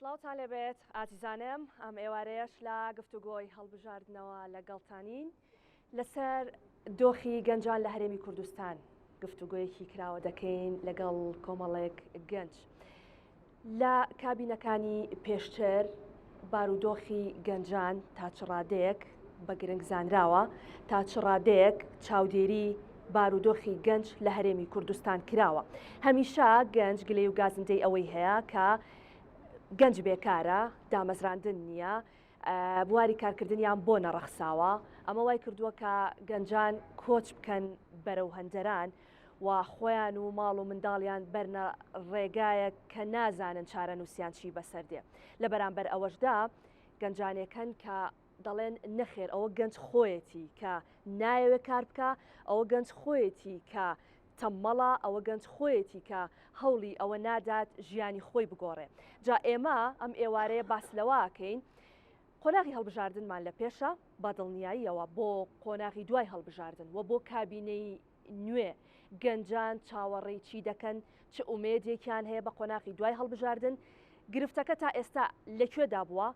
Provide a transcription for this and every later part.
سڵاوتان لەبێت ئازیزانم ئەم ئێوارەیەش لە گفتوگۆی هەڵبژاردنەوە لەگەڵتانین لەسەر دۆخی گەنجان لە هەرێمی کوردستان گفتوگۆیەکی کراوە دەکەین لەگەڵ کۆمەڵێک گەنج لە کابینەکانی پێشتر بارودۆخی گەنجان تا چ ڕادەیەک بە گرنگ زانراوە تا چ ڕادەیەک چاودێری بارودۆخی گەنج لە هەرێمی کوردستان کراوە. هەمیشە گەنج گلەی و گازندەی ئەوەی هەیە کە گەنج بێکارە دامەزراندن نییە بواری کارکردنیان بۆ نەڕەخساوە ئەمە وای کردووە کە گەنجان کۆچ بکەن بەرەو هەندەران و خۆیان و ماڵ و منداڵیان بەرنە ڕێگایە کە نازانن چارە نووسیان چی بەسەردێ لە بەرامبەر ئەوەشدا گەنجانەکەن کە دەڵێن نەخێر ئەوە گەنج خۆیەتی کە نایەوێت کار بکە ئەوە گەنج خۆیەتی کە تەممەڵە ئەوە گەنج خۆیەتی کە هەوڵی ئەوە نادات ژیانی خۆی بگۆڕێ. جا ئێمە ئەم ئێوارەیە باس لەوەکەین قۆناغی هەڵبژاردنمان لە پێشە بە دڵنیاییەوە بۆ قۆناغی دوای هەڵبژاردن و بۆ کابینەی نوێ گەنجان چاوەڕێی چی دەکەن چه ئومێدێکیان هەیە بە قۆناغی دوای هەڵبژاردن گرفتەکە تا ئێستا لەکوێدا بووە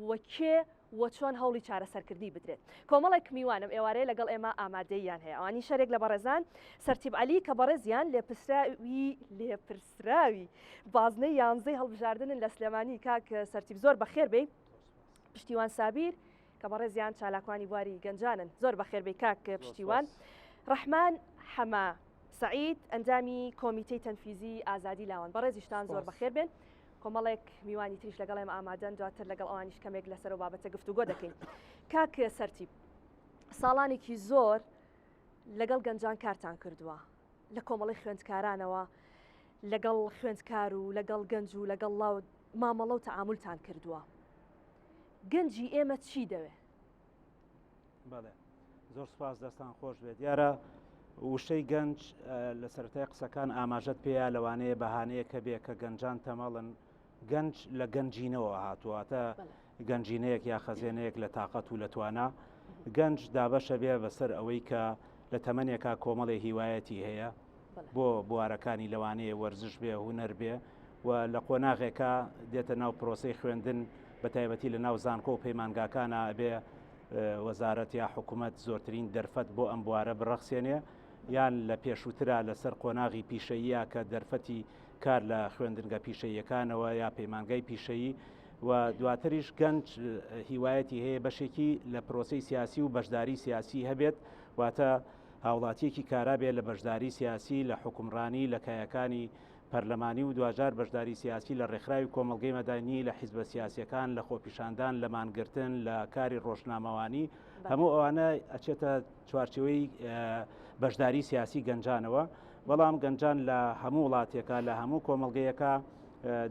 وەکێ وە چۆن هەوڵی چارەسەرکردی بدرێت. کۆمەڵێک میوانم ئێوارەیە لەگەڵ ئێمە ئامادەیان هەیە ئەوانی شەرێک لە بەڕێزان سەرتیب عەلی کە بەڕێزیان لێپرسراوی بازنەی یانزەی هەڵبژاردنن لە سلێمانی کاک سەرتیب زۆر بەخێر بێ پشتیوان سابیر کە بەڕێزیان چالاکوانی بواری گەنجانن زۆر بەخێر بێ کاک پشتیوان ڕەحمان حەما سعید ئەندامی کۆمیتەی تەنفیزی ئازادی لاوان بەڕێزیشتان زۆر بەخێر بێن کۆمەڵێک میوانی تریش لەگەڵ ئێمە ئامادەن دواتر لەگەڵ ئەوانیش کەمێک لەسەر و بابەتە گفتوگۆ دەکەین. کاک سەرتیب ساڵانێکی زۆر لەگەڵ گەنجان کارتان کردووە لە کۆمەڵی خوێندکارانەوە لەگەڵ خوێندکار و لەگەڵ گەنج و لەگەڵ مامەڵە و تەعاملتان کردووە. گەنجی ئێمە چی دەوێ؟ بەڵێ زۆر سپاس دەستان خۆش بێت دیارە وشەی گەنج لە سەرەتای قسەکان ئاماژەت پێیا لەوانەیە بەهانەیە کە بێ کە گەنجان تەمەڵن گەنج لە گەنجینەوە هاتوواتە گەنجینەیەک یا خەزێنەیەک لە تااقەت و لە توانە گەنج دابەشە بێ بەسەر ئەوەی کە لە تەمەنێکا کۆمەڵی هیوایەتی هەیە بۆ بوارەکانی لەوانەیە وەرزش بێ هوەر بێ و لە قۆناغێکا دێتە ناو پرۆسەی خوێندن بە تایبەتی لە ناو زانکۆ و پەیمانگاکانە بێ وەزارەت یا حکوومەت زۆرترین دەرفەت بۆ ئەم بوارە بڕەخسێنێ یان لە پێشووترا لەسەر قۆناغی پیشەیە کە دەرفەتی کار لە خوێندنگە پیشەیەکانەوە یا پەیمانگای پیشەیی و دواتریش گەنج هیوایەتی هەیە بەشێکی لە پرۆسی سیاسی و بەشداری سیاسی هەبێت واتە هاوڵاتیەکی کارا بێت لە بەشداری سیاسی لە حکومڕانی لە کایەکانی پەرلەمانی و دوجار بەشداری سیاسی لە ڕێکخراوی کۆمەلگەی مەدانی لە حیزبە سیاسیەکان لە خۆپیشاندان لە مانگرتن لە کاری ڕۆژنامەوانی هەموو ئەوانە ئەچێتە چوارچەوەی بەشداری سیاسی گەنجانەوە بەڵام گەنجان لە هەموو وڵاتێکە لە هەموو کۆمەلگەیەکە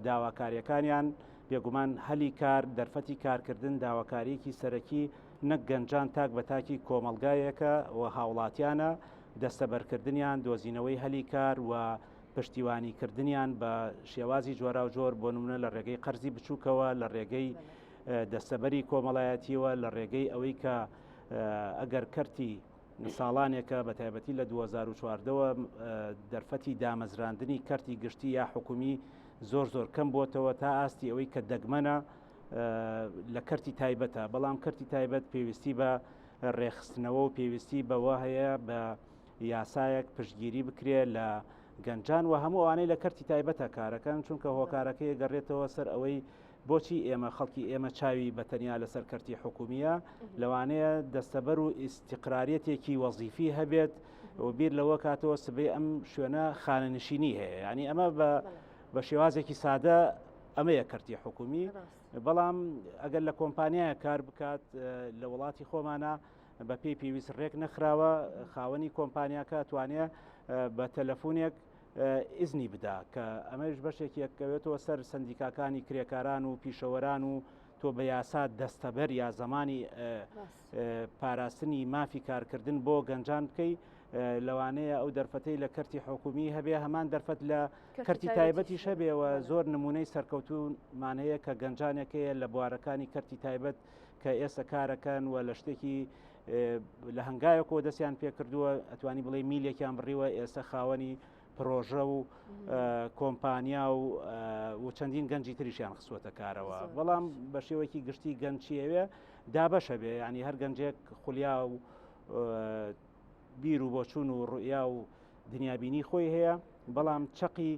داواکاریەکانیان بێگومان هەلی کار دەرفەتی کارکردن داواکاریەکی سەرەکی نەک گەنجان تاک بە تاکی کۆمەلگایەکە و هاوڵاتیانە دەستەبەرکردنیان دۆزینەوەی هەلی کار و پشتیوانیکردنیان بە شێوازی جۆرا و جۆر بۆ نمونە لە ڕێگەی قەرزی بچووکەوە لە ڕێگەی دەستەبەری کۆمەڵایەتیەوە لە ڕێگەی ئەوەی کە ئەگەر کەرتی ساڵانێکە بە تایبەتی لە 2014ەوە دەرفەتی دامەزراندنی کەرتی گشتی یا حکومی زۆر کەم بۆتەوە تا ئاستی ئەوەی کە دەگمەنە لە کەرتی تایبەتە بەڵام کەرتی تایبەت پێویستی بە ڕێخستنەوە و پێویستی بەوە هەیە بە یاسایەک پشتگیری بکرێت لە گەنجان و هەموو ئەوانەی لە کەرتی تایبەتە کارەکەن چونکە هۆکارەکەی گەڕێتەوە سەر ئەوەی بۆچی ئێمە خەڵکی ئێمە چاوی بەتەنیا لەسەر کەرتی حکومیە لەوانەیە دەستەبەر و ئیسیقراریەتێکی وەزیفی هەبێت و بیر لەوە کاتەوە سبەی ئەم شوێنە خانەنشینی هەیە ینی ئەمە بە شێوازێکی سادە ئەمەیە کەرتی حکومی بەڵام ئەگەر لە کۆمپانیایە کار بکات لە وڵاتی خۆمانە بە پێی پێویست ڕێک نەخراوە خاوەنی کۆمپانیاکە توانێت بە تەلەفۆنێک ئیزنی بدا کە ئەمەش بەشێکی یەکەوێتەوە سەر سندیکاکانی کرێکاران و پیشەوەران و تۆ بە یاسا دەستەبەر یا زمانی پاراستنی مافی کارکردن بۆ گەنجان بکەی لەوانەیە ئەو دەرفەتەی لە کەرتی حکومی هەبێ هەمان دەرفەت لە کەرتی تایبەتی شەبێەوە زۆر نمونەی سەرکەوتومانەیە کە گەنجانێکەیە لە بوارەکانی کەرتی تایبەت کە ئێستا کارەکەن و لە شتێکی لە هەنگایەکەوە دەستیان پێ کردووە ئەتوانی بڵێ میلێکیان بڕیوە ئێستا خاوەنی پرۆژە و کۆمپانیا و چەندین گەنجی تریشیان خسوەتە کارەوە بەڵام بە شێوەیەکی گشتی گەنجیەوێ دابەشە بێ ینی هەر گەنجێک خولیا و بیر و بۆچوون و ڕوئیا و دنیابینی خۆی هەیە بەڵام چەقی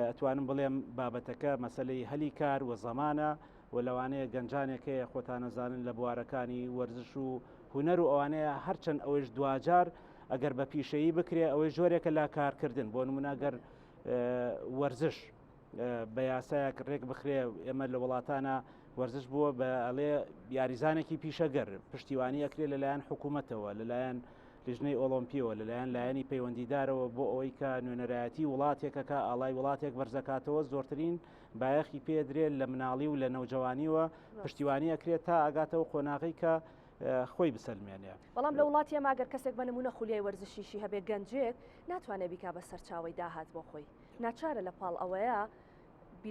ئەتوانم بڵێم بابەتەکە مەسلەی هەلی کار و زەمانە و لەوانەیە گەنجانێک هەیە خۆتانەزانن لە بوارەکانی وەرزش و هونەر و ئەوانەیە هەرچەند ئەوەش دوجار ئەگەر بە پیشەیی بکرێ ئەوەی زۆرێکە لا کارکردن بۆ نمونەگەر وەرزش بە یاسایەک ڕێک بخرێ ئێمە لە وڵاتانە وەرزش بووە بە ئەڵێ یاریزانێکی پیشەگەر پشتیوانی ئەکرێت لەلایەن حکوومەتەوە لەلایەن لیژنەی ئۆلۆمپیەوە لەلایەن لایەنی پەیوەندیدارەوە بۆ ئەوەی کە نوێنەرایەتی وڵاتێکەکە ئاڵای وڵاتێک بەرزەکاتەوە زۆرترین بایەخی پێدرێت لە مناڵی و لە نەوجەوانیوە پشتیوانی ئەکرێت تا ئاگاتەوە قۆناغی کە خۆی بسەلمێنێ بەڵام لە وڵاتی ئەماگەر کەسێک بە نمونە خولیای وەرزشیشی هەبێ گەنجێک ناتوانێت بیکا بە سەرچاوی داهات بۆ خۆی ناچارە لە پاڵ ئەوەیە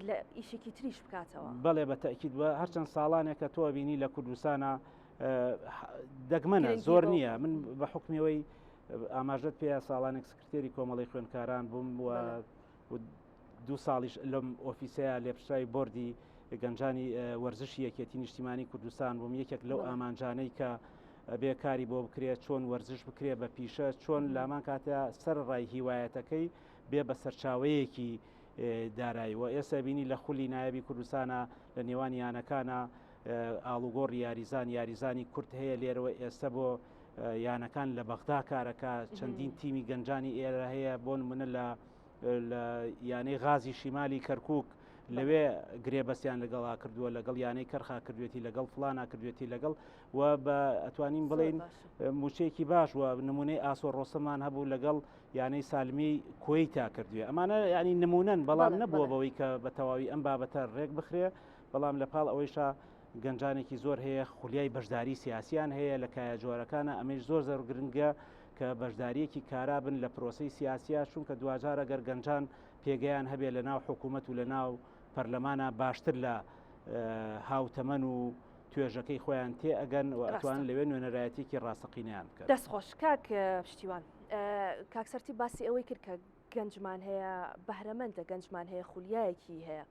لە ئیشێکی تریش بکاتەوە بەڵێ بە تەکید بە هەرچەند ساڵانێکە تۆ بینی لە کوردستانە دەگمەنە زۆر نییە من بە حکمیەوەی ئاماژەت پێ ساڵانێک سکرتێری کۆمەڵی خوێندکاران بووم و 2 ساڵیش لەم ئۆفیسەیە لێپشای بۆردی گەنجانی وەرزشی یەکێتی نیشتیمانی کوردستان بووم یەکێک لەو ئامانجانەی کە بێکاری بۆ بکرێت چۆن وەرزش بکرێت بە پیشە چۆن لامان کاتە سەر ڕای هیوایەتەکەی بێ بە سەرچاوەیەکی داراییوە ئێستا بینی لە خولی نایەبی کوردستانە لە نێوان یانەکانە ئاڵوگۆڕ یاریزانی کورت هەیە لێرەوە ئێستا بۆ یانەکان لە بەغدا کارەکە چەندین تیمی گەنجانی ئێرە هەیە بۆ نمونە لە یانەی غازی شیمالی کەرکووک لەوێ گرێبەستیان لەگەڵا کردووە لەگەڵ یانەی کەرخا کردوێتی لەگەڵ فڵانە کردوێتی لەگەڵ و بە ئەتوانین بڵین موچەیەکی باش و نمونەی ئاسۆ ڕۆسەمان هەبوو لەگەڵ یانەی سالمی کۆیتا کردوێ ئەمانە ینی نمونەن بەڵام نەبووە بەوەی کە بە تەواوی ئەم بابەتە ڕێک بخرێ بەڵام لە پاڵ ئەوەیشا گەنجانێکی زۆر هەیە خولیای بەشداری سیاسیان هەیە لە کایە جۆرەکانە ئەمەش زۆر گرنگە کە بەشداریەکی کارابن لە پرۆسی سیاسیا چونکە دوجارە گەر گەنجان پێگەیان هەبێ لە ناو حکوومەت و لە ناو پەرلەمانە باشتر لە هاوتەمەن و توێژەکەی خۆیان تێ ئەگەن و ئەتوان لەوێ نوێنەرایەتێکی ڕاستەقینیان کرد. دەستخۆش کاک پشتیوان کاکسەرتی باسی ئەوەی کرد کە گەنجمان هەیە بەهرەمەندە گەنجمان هەیە خولیایەکی هەیە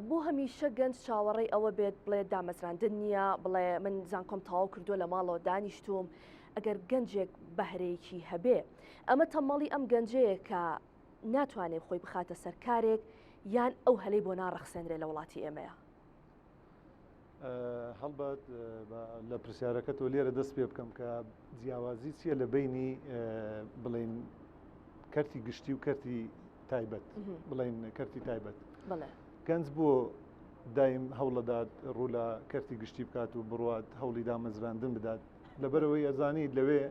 بۆ هەمیشە گەنج چاوەڕێی ئەوە بێت بڵێ دامەزراندن نییە بڵێ من زانکۆم تاوا کردووە لە ماڵەوە دانیشتوم ئەگەر گەنجێک بەهرەیەکی هەبێ ئەمە تەمەڵی ئەم گەنجەیە کە ناتوانێت خۆی بخاتە سەرکارێک یان ئەو هەلەی بۆ ناڕەخسێنرێ لە وڵاتی ئێمەیە هەڵبەت لە پرسیارەکەتەوە لێرە دەست پێ بکەم کە جیاوازی چییە لە بینی بڵین کەرتی گشتی و کەرتی تایبەت بڵین کەرتی تایبەت گەنج بۆ دایم هەوڵەدات ڕوو لە کەرتی گشتی بکات و بڕات هەوڵی دامەزراندن بدات لەبەرەوەی ئەزانیت لەوێ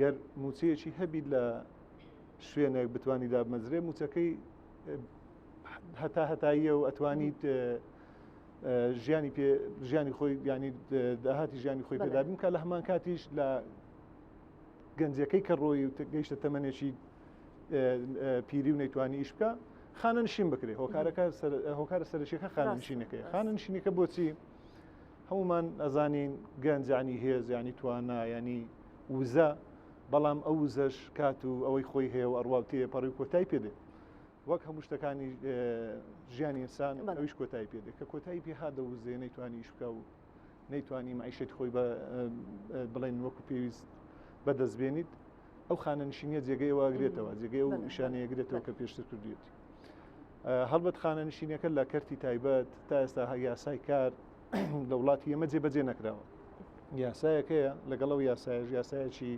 گەر موچەیەکی هەبیت لە شوێنێک بتوانی دابمەزرێ موچەکەی هەتاییە و ئەتوانیت ژیانی خۆی ینی داهاتی ژیانی خۆی پێدابین کە لە هەمان کاتیش لە گەنجەکەی کە ڕۆی و گەیشتە تەمەنێکی پیری و نەیتوانی ئیش بکە خانە نشین بکرێت هۆکارە سەرشیەکە خانە نشینەکەی خانە نشینەکە بۆچی هەمومان ئەزانین گەنجانی هێز ینی توانە ینی وزە بەڵام ئەو وزەش کات و ئەوەی خۆی هەیە و ئەڕواوتەیە پەڕی کۆتایی پێدێت وەک هەموو شتەکانی ژیانی ئینسان ئەویش کۆتایی پێدێت کە کۆتایی پێهادە وزێ نەیتوانی ئیش بکە و نەیتوانی معیشەت خۆی بڵێن وەکو پێویست بەدەستبێنیت ئەو خانە نشینیە جێگەی واگرێتەوە جێگەی و نیشانەیەگرێتەوە کە پێشتر کردوێت هەڵبەت خانە نشینەکە لە کەرتی تایبەت تا ئێستا یاسای کار لە وڵاتی ئێمە جێبەجێ نەکراوە یاسایەکەیە لەگەڵ ئەو یاسایەکی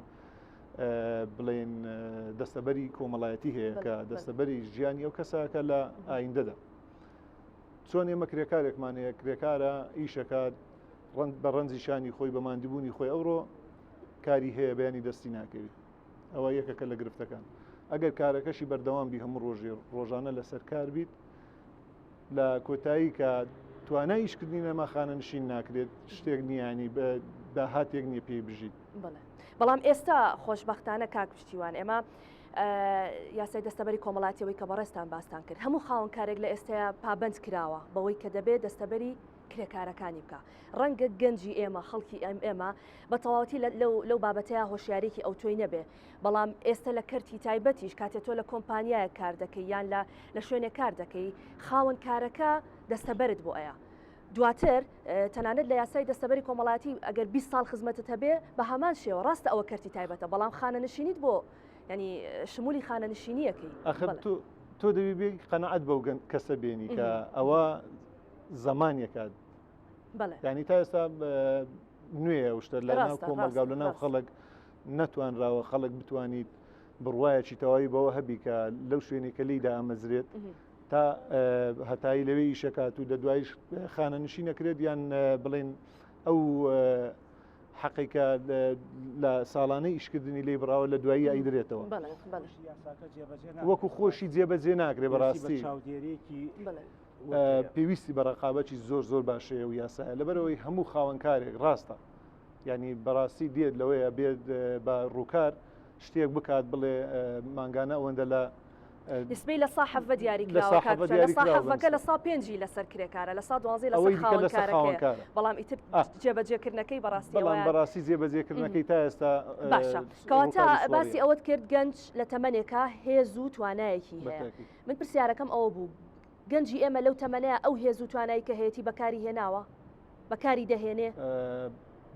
بڵێن دەستەبەری کۆمەڵایەتی هەیە کە دەستەبەری ژیانی ئەو کەساکە لە ئایندەدا چۆن ئێمە کرێکارێکمان هەیە کرێکارە ئیشەکات بە ڕەنجی شانی خۆی بە ماندووبوونی خۆی ئەوڕۆ کاری هەیە بەیانی دەستی ناکەوێت ئەوە یەکەکە لە گرفتەکان ئەگەر کارەکەشی بەردەوام بی هەموو ڕۆژانە لەسەر کار بیت لە کۆتایی کە توانای ئیشکردنی نەما خانە نشین ناکرێت شتێک نیانی داهاتێک نییە پێی بژیت بەڵام ئێستا خۆشببختانە کاک پشتیوان ئێمە یاسای دەستەبەری کۆمەڵاتیەوەی کە بەڕێستان باستان کرد هەموو خاوەنکارێک لە ئێستایا پابند کراوە بەوەی کە دەبێت دەستەبەری کرێکارەکانی بکە ڕەنگە گەنجی ئێمە خەڵکی ئێمە بە تەواوەتی لەو بابەتەیە هۆشیارێکی ئەو تۆی نەبێ بەڵام ئێستا لە کەرتی تایبەتیش کاتێ تۆ لە کۆمپانیایە کار دەکەی یان لە شوێنێ کار دەکەی خاوەن کارەکە دەستەبەرت بۆ ئەیە دواتر تەنانەت لە یاسای دەستەبەری کۆمەڵاتی ئەگەر 20 ساڵ خزمەتت هەبێ بە هەمان شێوە ڕاستە ئەوە کەرتی تایبەتە بەڵام خانەنشینیت بۆ ینی شمولی خانەنشینیەکەی تۆ دەبی بێ قەنەعەت بەو کەسە بێنی کە ئەوە زەمانێکات ینی تا ئێستا نوێە شتە لە ناو کۆمەلگاو لە ناو خەڵک نەتوانراوە خەڵک بتوانیت بڕواایەکی تەواوی بەوە هەبی کە لەو شوێنێکە لیدا ئەمەزرێت تا هەتایی لەوەی ئیشەکات و لە دوایش خانە نشی نەکرێت یان بڵێن ئەو حەقێکە لە ساڵانەی ئیشکردنی لێ بڕاوە لە دوایی ئەیدرێتەوە وەکو خۆشی جێبەجێ ناکرێت بەڕاستی پێویستی بە ڕقابەتی زۆر باشەیە و یاسایە لەبەرەوەی هەموو خاوەنکارێک ڕاستە ینی بەڕاستی دێت لەوەیە بێت بە ڕووکار شتێک بکات بڵێ ماگانە ئەوەندە لە نسبەی لە ساحەفە دیاریکراوەکە لە سا پێنجی لەسەر کرێکارە لە سا دوازی لەسەر خاوەنکارەکە بەڵام ئیتر جێبەجێکردنەکەی بەڕاستی جێبەجێکردنەکەی تا ئێستا باشە کەواتە باسی ئەوەت کرد گەنج لە تەمەنێکە هێز و توانایەکی هەیە من پرسیارەکەم ئەوە بوو گەنجی ئێمە لەو تەمەنەیە ئەو هێز و توانایی کە هەیەی بەکاری هێناوە بەکاری دەهێنێ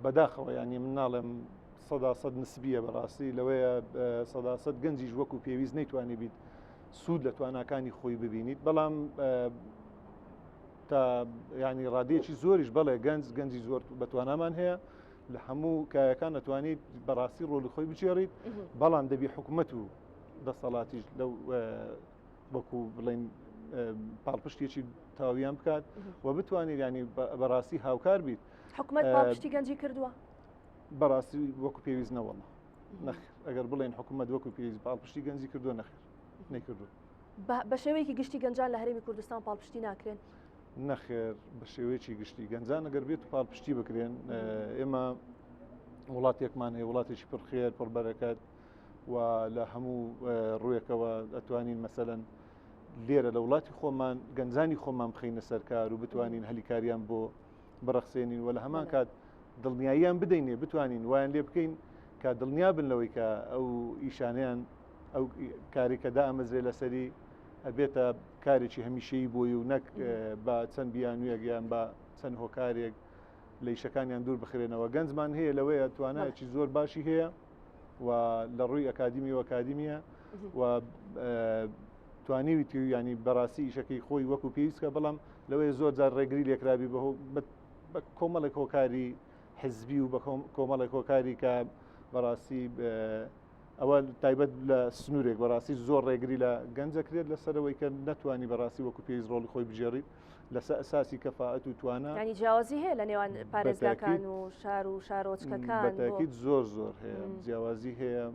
بەداخەوە ینی من ناڵێم 100% نسبیە بەڕاستی لەوەیە 100% گەنجیش وەکو پێویست نەیتوانی بیت سوود لە تواناکانی خۆی ببینیت بەڵام تا ینی ڕادێکی زۆریش بەڵێ گەنجی زۆر بەتوانامان هەیە لە هەموو کایەکان نەتوانیت بەڕاستی ڕۆلی خۆی بچێڕیت بەڵام دەبی حکوومەت و دەسەڵاتیش لەو وەکو بڵێن پاڵپشتێکی تاویان بکات و بتوانیت ینی بەڕاستی هاوکار بیت حکوومەت پاڵپشتی گەنجی کردووە بەڕاستی وەکو پێویست نەوەڵە نەخێر ئەگەر بڵێن حکوومەت وەکو پێویست پاڵپشتی گەنجی کردووە نەخێر نەکردو بە شێوەیەکی گشتی گەنجان لە هەرێمی کوردستان پاڵپشتی ناکرێن نەخێر بە شێوەیەکی گشتی گەنجان ئەگەر بێت و پاڵپشتی بکرێن ئێمە وڵاتێکمان هەیە وڵاتێکی پڕخێر پڕبەرەکەت و لە هەموو ڕوویەکەوە ئەتوانین مەسەلەن لێرە لە وڵاتی خۆمان گەنجانی خۆمان بخینە سەرکار و بتوانین هەلیکاریان بۆ بڕەخسێنین و لە هەمان کات دڵنیاییان بدەینێ بتوانین وایان لێ بکەین کە دڵنیا بن لەوەی کە ئەو ئیشانیان ئەو کارێکەدا ئەمەزرێ لەسەری ئەبێتە کارێکی هەمیشەیی بۆی و نەک بە چەند بیانویەکیان بە چەند هۆکارێک لە ئیشەکانیان دوور بخرێنەوە گەنجمان هەیە لەوەیە توانایەکی زۆر باشی هەیە و لە ڕووی ئەکادیمی و ئەکادیمیە و توانیویتی ینی بەڕاستی ئیشەکەی خۆی وەکو پێویستکە بەڵام لەوەیە زۆر جار ڕێگری لێکرابی بە کۆمەڵێک هۆکاری حزبی و بە کۆمەڵێک هۆکاری کە بەڕاستی ئەوە تایبەت لە سنوورێک بەڕاستی زۆر ڕێگری لە گەنجەکرێت لەسەرەوەی کە نەتوانی بەڕاستی وەکو پێویست ڕۆڵی خۆی بژێڕیت لەسەر ئەساسی کەفاەت و توانە ینی جیاوازی هەیە لە نێوان پارێزگاکان و شار و شارۆچکەکان بەتاکید زۆر هەیە جیاوازی هەیە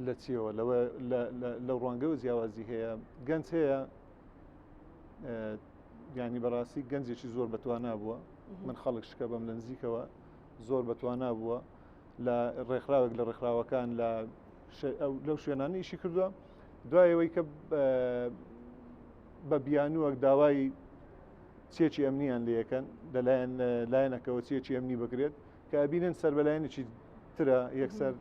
لە چیەوە لە ڕوانگەوە جیاوازی هەیە گەنج هەیە ینی بەڕاستی گەنجێکی زۆر بەتوانا بووە من خەڵک شکە بەم لە نزیکەوە زۆر بەتوانا بووە لە ڕێکخراوێک لە ڕێکخراوەکان لەو شوێنانی ئیشی کردووە دوایەوەی کە بە بیانووەک داوای چێکی ئەمنیان لەکەن لایەنەکەەوە چێکی ئەمنی بکرێت کە ئەبینن سەربەلایەنێکی ترە یەکسەر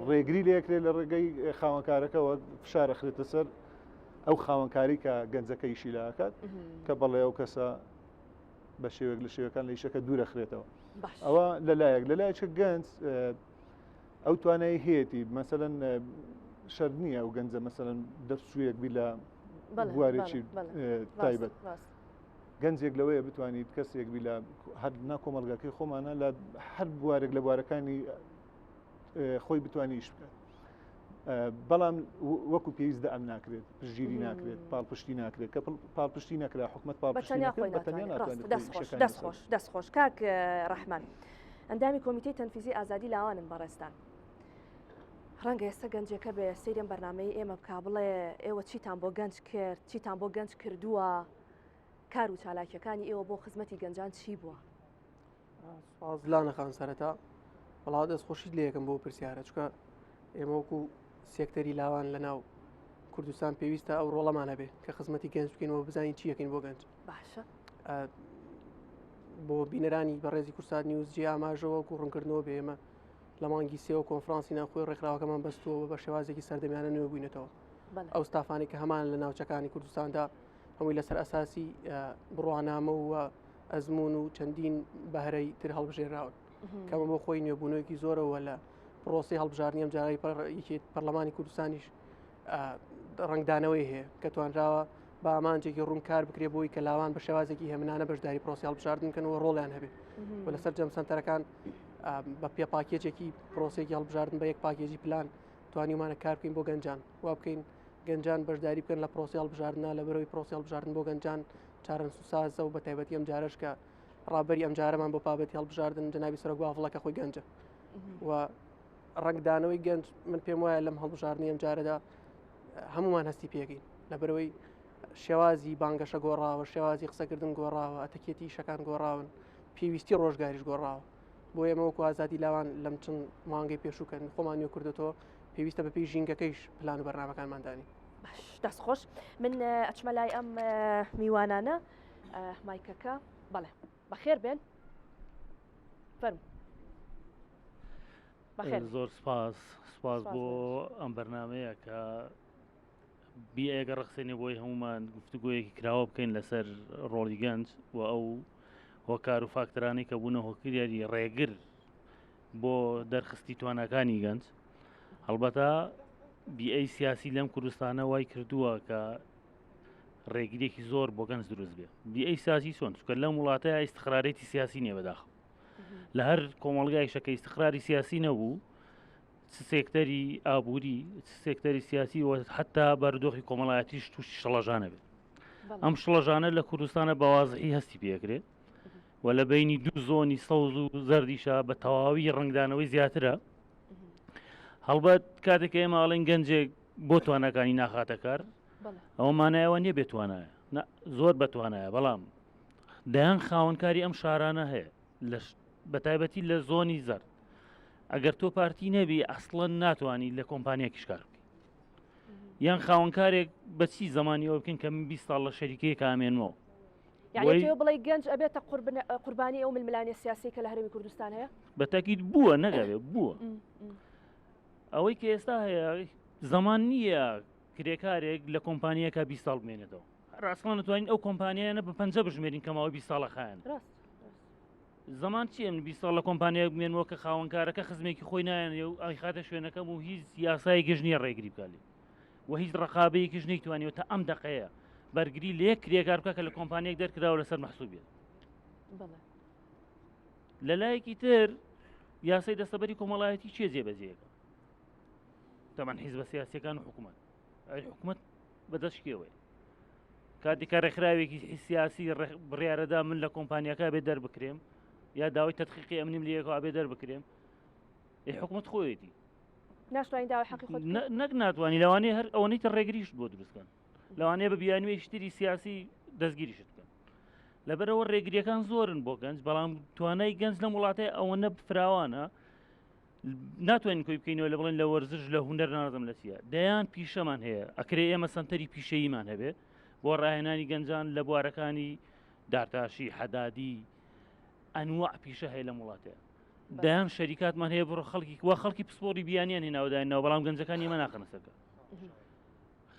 ڕێگری لەکرێت لە ڕێگەی خاوەنکارەکەەوە فشارەخرێتە سەر ئەو خاوەنکاری کە گەنجەکە ئیشی لاکات کە بەڵێ ئەو کەسە بە شێوێک لە شێوەکان لە ئیشەکە دوورەخرێتەوە ئەوە لەلایەکە گەنج ئەو توانایی هەیەی مەسەلەن شەر نییە ئەو گەنجە مەسەلەن دەرسوویەک بی لە بوارێکی تایبەت گەنجێک لەوەیە بتوانیت کەسێک بی لە هەر ناکۆمەلگاکەی خۆمانە لە هەر بوارێک لە بوارەکانی خۆی بتوانانی ئیش بکات بەڵام وەکو پێویستە ئەم ناکرێت پژگیری ناکرێت پاڵپشتی ناکرێت کە پاڵپشتی نەکرا حکومەت دەستخۆش کاک ڕەحمان ئەندامی کۆمیتەی تەنفیزی ئازادی لاوانن بەڕێستان ڕەنگە ئێستا گەنجەکە بێ سەیرم بەرنامەی ئێمە بکا بڵێ ئێوە چیتان بۆ گەنج کرد چیتان بۆ گەنج کردووە کار و چالاکیەکانی ئێوە بۆ خزمەتی گەنجان چی بووە؟ سازلانەخان سەرەتا بەڵاو دەستخۆشیت لە یەکەم بۆ پرسیارە چکە ئێمە وەکو سێکتەری لاوان لە ناو کوردستان پێویستە ئەو ڕۆڵەمانە بێ کە خزمەتی گەنج بکەینەوە بزانین چی یەکەین بۆ گەنج باشە بۆ بینەرانی بەڕێزی کورسات نیوز جێ ئاماژەوە و ڕوونکردنەوە بێ ئێمە لە مانگی سێەوە کۆنفرانسی ناوخۆی ڕێکخراوەکەمان بەستەوە بە شێوازێکی سەردەمیانە نوێ بووینێتەوە ئەو ستافانی کە هەمان لە ناوچەکانی کوردستاندا هەمووی لەسەر ئەساسی بڕوانامە و ئەزمون و چەندین بەهرەی تر هەڵبژێراون کەمە بۆ خۆی نوێبوونەوەیکی زۆرەوە لە پرۆسی هەڵبژاردننی ئەم جارای پەرلەمانی کوردستانیش ڕنگدانەوەی هەیە کە توانراوە بە ئامانجێکی ڕوون کار بکرێ بۆی کە لاوان بە شێوازێکی هێمنانە بەشداری پرۆسی هەڵبژاردنکەنەوە ڕۆڵیان هەبێ و لەسەر جەم سنتەرەکان بە پێ پاکێجێکی پرۆسێکی هەڵبژاردن بە یەک پاکێجی پلان توانیمانە کار بکەین بۆ گەنجان وا بکەین گەنجان بەشداری بکەن لە پرۆسی هەڵبژاردنە لە بەرەوەی پرۆسی هەڵبژاردن بۆ گەنجان چارەنسوسازە و بە تایبەتی ئەم جارش کە ڕابەری ئەم جارەمان بۆ پابەتی هەڵبژاردن جەنابی سەرۆک باڵەکە خۆی گەنجە و ڕنگدانەوەی گەنج من پێم وایە لەم هەڵبژاردننی ئەم جارەدا هەمومان هەستی پێگەین لە بەرەوەی شێوازی بانگەشە گۆڕاوە شێوازی قسەکردن گۆڕاوە ئەتەکێتی شەکان گۆڕاون پێویستی ڕۆژگاریش گۆڕاوە بۆ ئێمەوەکو ئازادی لاوان لەم چەند مانگەی پێشووکەن خۆمان نوێ کردێتەوە پێویستە بەپێی ژینگەکەیش پلان و بەرنامەکانماندانی باش دەست خۆش من ئەچمە لای ئەم میوانانە مایکەکە بەڵێ بەخێر بێن فەرم بەخێر زۆر سپاس بۆ ئەم بەرنامەیە کە بیئەگە ڕخسێنێ بۆی هەمومان گفتوگویەکی کراوە بکەین لەسەر ڕۆڵی گەنج و ئەو هۆکار و فاکتەرانی کە بوونە هۆکریاری ڕێگر بۆ دەرخستی توانەکانی گەنج هەڵبەتە بیئەی سیاسی لەم کوردستانە وای کردووە کە ڕێگریێکی زۆر بۆ گەنج دروست بێ بیئەی سیاسی چۆن چکە لەم وڵاتەیە ئیستقرارێتی سیاسی نییە بەداخەوە لە هەر کۆمەڵگای شەکە ئیستقراری سیاسی نەبوو سێکتەری ئابووری سێکتەری سیاسی و حتا بەردۆخی کۆمەڵایەتیش تووشی شەڵەژانە بێت ئەم شڵەژانە لە کوردستانە بەوازحی هەستی پێکرێت و لە بینی دوو زۆنی سەوز و زەردیشە بە تەواوی ڕنگدانەوەی زیاترە هەڵبەت کاتێک ئێماڵین گەنجێک بۆ توانەکانی ناخاتە کار ئەومانایەوە نییە بێتوانایە زۆر بەتوانایە بەڵام دەیان خاوەنکاری ئەم شارانە هەیە بە تایبەتی لە زۆنی زەرد ئەگەر تۆ پارتی نەبی ئەسڵەن ناتوانانی لە کۆمپانیەکیش کار بکەیت یان خاوەنکارێک بەچی زمانیەوە بکەین کە من 20 ساڵ لە شەریکەیە کامێنەوە یعنی تۆ بڵێ گەنج ئەبێتە قوربانی ئەو ململانی سیاسی کە لە هەرێمی کوردستان هەیە بە تاکید بووە نەگەوێت بووە ئەوەی کە ئێستا هەیە زەمان نییە کرێکارێک لە کۆمپانیەکە 20 ساڵ بمێنێتەوە ڕاستڵان نتوانین ئەو کۆمپانیانە بە 50 بژمێرین کەماوەی 20 ساڵە خایەن زەمان چیە من 20 ساڵ لە کۆمپانیە بمێنەوە کە خاوەنکارەکە خزمێکی خۆی نایەنێ و ئەی خاتە شوێنەکەم و هیچ یاسای گژنیە ڕێگری بکالی و هیچ ڕقابەیەکیش نەیتوانێت تا ئەم دەقەیە بەرگری لە یەک کرێکار بکە کە لە کۆمپانیەک دەرکراوە لەسەر مەحسوبێت لە لایەکی تر یاسای دەستەبەری کۆمەڵایەتی چێ جێبەجێیەکە تەمان حیزبە سیاسیەکان و حکوومەت حکوومەت بەدەستکێوەی کاتێکە ڕێکخراوێکی سیاسی بڕیارەدا من لە کۆمپانیەکە بێ دەربکرێم یا داوای تەدقیقی ئەمنیم لەیەکەوە بێ دەربکرێم حکوومەت خۆیەتی ناشتوانین داوای حەقی خۆت نەک ناتوانانی لەوانەیە هەر ئەوەی تر ڕێگریشت بۆ دروستکەن لەوانەیە بە بیانوێی شتری سیاسی دەستگیریشت بکەن لەبەرەوە ڕێگریەکان زۆرن بۆ گەنج بەڵام توانای گەنج لە وڵاتەیە ئەوەنە فراوانە ناتوانین کۆی بکەینەوە لە بڵێن لە وەرزش لە هونەر نازم لە چیە دەیان پیشەمان هەیە ئەکرێ ئێمە سنتەری پیشەییمان هەبێ بۆ ڕاهێنانی گەنجان لە بوارەکانی دارتاشی حەدادی ئەنواع پیشە هەیە لە وڵاتەیە دایان شەریکاتمان هەیە بڕۆ خەڵکی وا خەڵکی پسپۆری بیانیان هێناوداینەوە بەڵام گەنجەکانی ئێمە ناخەنە سەرکە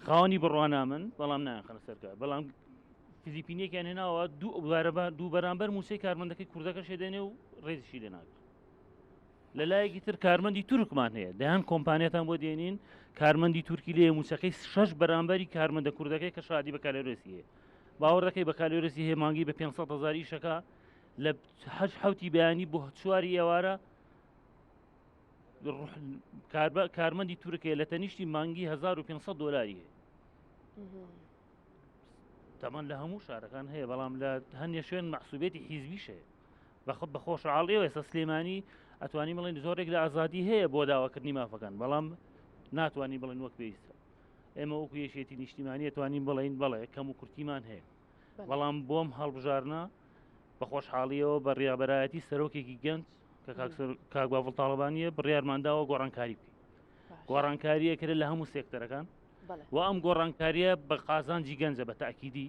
خاوەنی بڕوانە من بەڵام نایانخەنە سەرکە بەڵام فیلیپینیەکیان هێناوە دوو بەرامبەر موسەی کارمەندەکەی کوردەکە شێدێنێ و ڕێزیشی لێ ناگرێت لە لایەکی تر کارمەندی تورکمان هەیە دەیان کۆمپانیەتان بۆ دێنین کارمەندی تورکی لێ موسەکەی 6 بەرامبەری کارمەندە کوردەکەی کە شادی بە کالۆرەسی هەیە باوەڕ دەکەی بە کالۆرەسی هەیە مانگی بە 500,000 ئیشەکە لە حوتی بەیانی بۆ چواری ئێوارە کارمەندی تورکیە لە تەنیشتی مانگی 1500 دۆلاری هەیە تەمان لە هەموو شارەکان هەیە بەڵام لە هەندێ شوێن مەحسوبێتی حیزبیش هەیە بە خۆشحاڵیەوە ئێستا سلێمانی ئەتوانی بڵێن زۆرێک لە ئازادی هەیە بۆ داواکردنی مافەکان بەڵام ناتوانانی بڵێن وەک پێویستە ئێمە وەکو یەشێتی نیشتیمانی ئەتوانین بڵین بڵێ کەم و کورتیمان هەیە بەڵام بۆم هەڵبژارنە بە خۆشحاڵیەوە بە ڕێبەرایەتی سەرۆکێکی گەنج کە کاک باوڵ تاڵبانیە بڕیارمانداوە گۆڕانکاری بکەین گۆڕانکاریەکرێت لە هەموو سێکتەرەکان و ئەم گۆڕانکاریە بە قازانجی گەنجە بە تاکیدی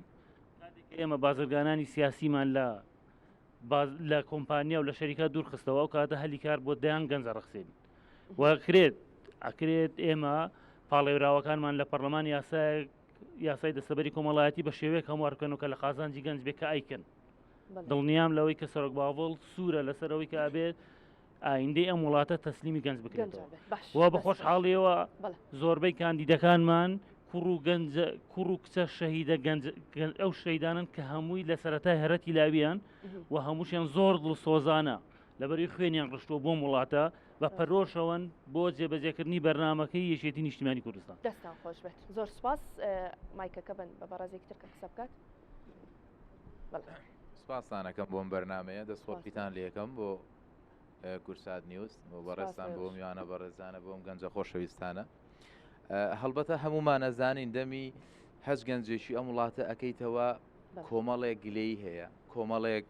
ئێمە بازرگانانی سیاسیمان لە کۆمپانیا و لە شەریکە دوور خستەوە و کاتە هەلی کار بۆ دەیان گەنجە ڕخسێنی ئەکرێت ئێمە پاڵێراوەکانمان لە پەرلەمان یاسای دەستەبەری کۆمەڵایەتی بە شێوەیەک هەموارکەن و کە لە قازانجی گەنج بێ کە ئایکن دڵنیام لەوەی کە سەرۆک باوەڵ سوورە لەسەرەوەی کە ئابێت ئایندەی ئەم وڵاتە تەسلیمی گەنج بکرێتەوە وە بە خۆشحاڵیەوە زۆربەی کاندیدەکانمان کوڕ و کچە شەهیدە ئەو شەیدانن کە هەمووی لە سەرەتای هەرەتی لاویان و هەمووشیان زۆر دڵسۆزانە لەبەری خوێنیان ڕشتووە بۆ وڵاتە بە پەرۆشەوەن بۆ جێبەجێکردنی بەرنامەکەی یەکێتی نیشتیمانی کوردستان. دەستان خۆش بێت. زۆر سپاس. مایکەکە بن بە بەڕێزێکی تر کە قسە بکات. سپاسانەکەم بۆم بەرنمەیە دەستخۆشیتان لێکم بۆ کورسات نیوز بۆ بەڕێستان بۆ میوانە بەڕێزانە بۆم گەنجە خۆشەویستانە. هەڵبەتە هەمومان نەزانین دەمی هەست گەنجێکی ئەم وڵاتە ئەەکەیتەوە کۆمەڵێک گلەی هەیە کۆمەڵێک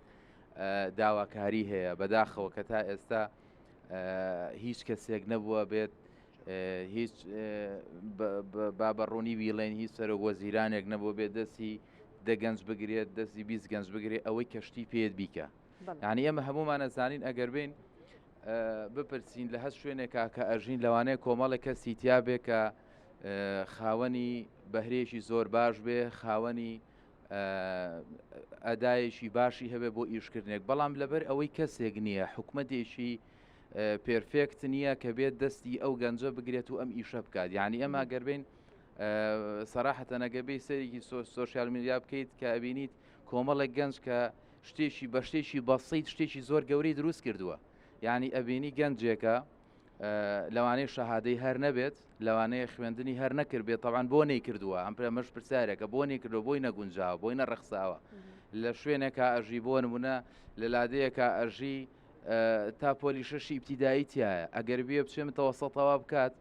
داواکاری هەیە بەداخەوە کە تا ئێستا هیچ کەسێک نەبووە بێت هیچ بابەڕوونی بیڵێن هیچ سەرۆک وەزیرانێک نەبووە بێت دەستی دەگەنج بگرێت دەستی 20 گەنج بگرێت ئەوەی کەشتی پێت بیکە. یعنی ئێمە هەمومان نەزانین ئەگەر بین بپرسین لە هەست شوێنێکا کە ئەژین لەوانەیە کۆمەڵێک کەسی تیا بێ کە خاوەنی بەهرێشی زۆر باش بێ خاوەنی ئەدایەکی باشی هەبێ بۆ ئیشکردنێک بەڵام لەبەر ئەوەی کەسێک نییە حکومەتێکی پێرفێکت نییە کە بێت دەستی ئەو گەنجە بگرێت و ئەم ئیشە بکات. یعنی ئەمە گەربین سەراحەتە نەگەبەی سەرێکی سۆشیال میدیا بکەیت کە ئەبینیت کۆمەڵێک گەنج کە شتێکی بە شتێکی بەسیت شتێکی زۆر گەورەی دروست کردووە. یعنی ئەبینی گەنجێکە لەوانەیە شەهادەی هەر نەبێت لەوانەیە خوێندنی هەر نەکرد بێت تەوان بۆ نەیکردووە ئەم مەش پرسیارێکە بۆ نەیکردەوە بۆی نەگونجاوە بۆی نەڕەخساوە لە شوێنێکە ئەژی بۆ نمونە لە لادەیەکە ئەژی تا پۆلیشەشی ئیبتیدایی تایە ئەگەر بێ بچێمە تەوەسەتەوە بکات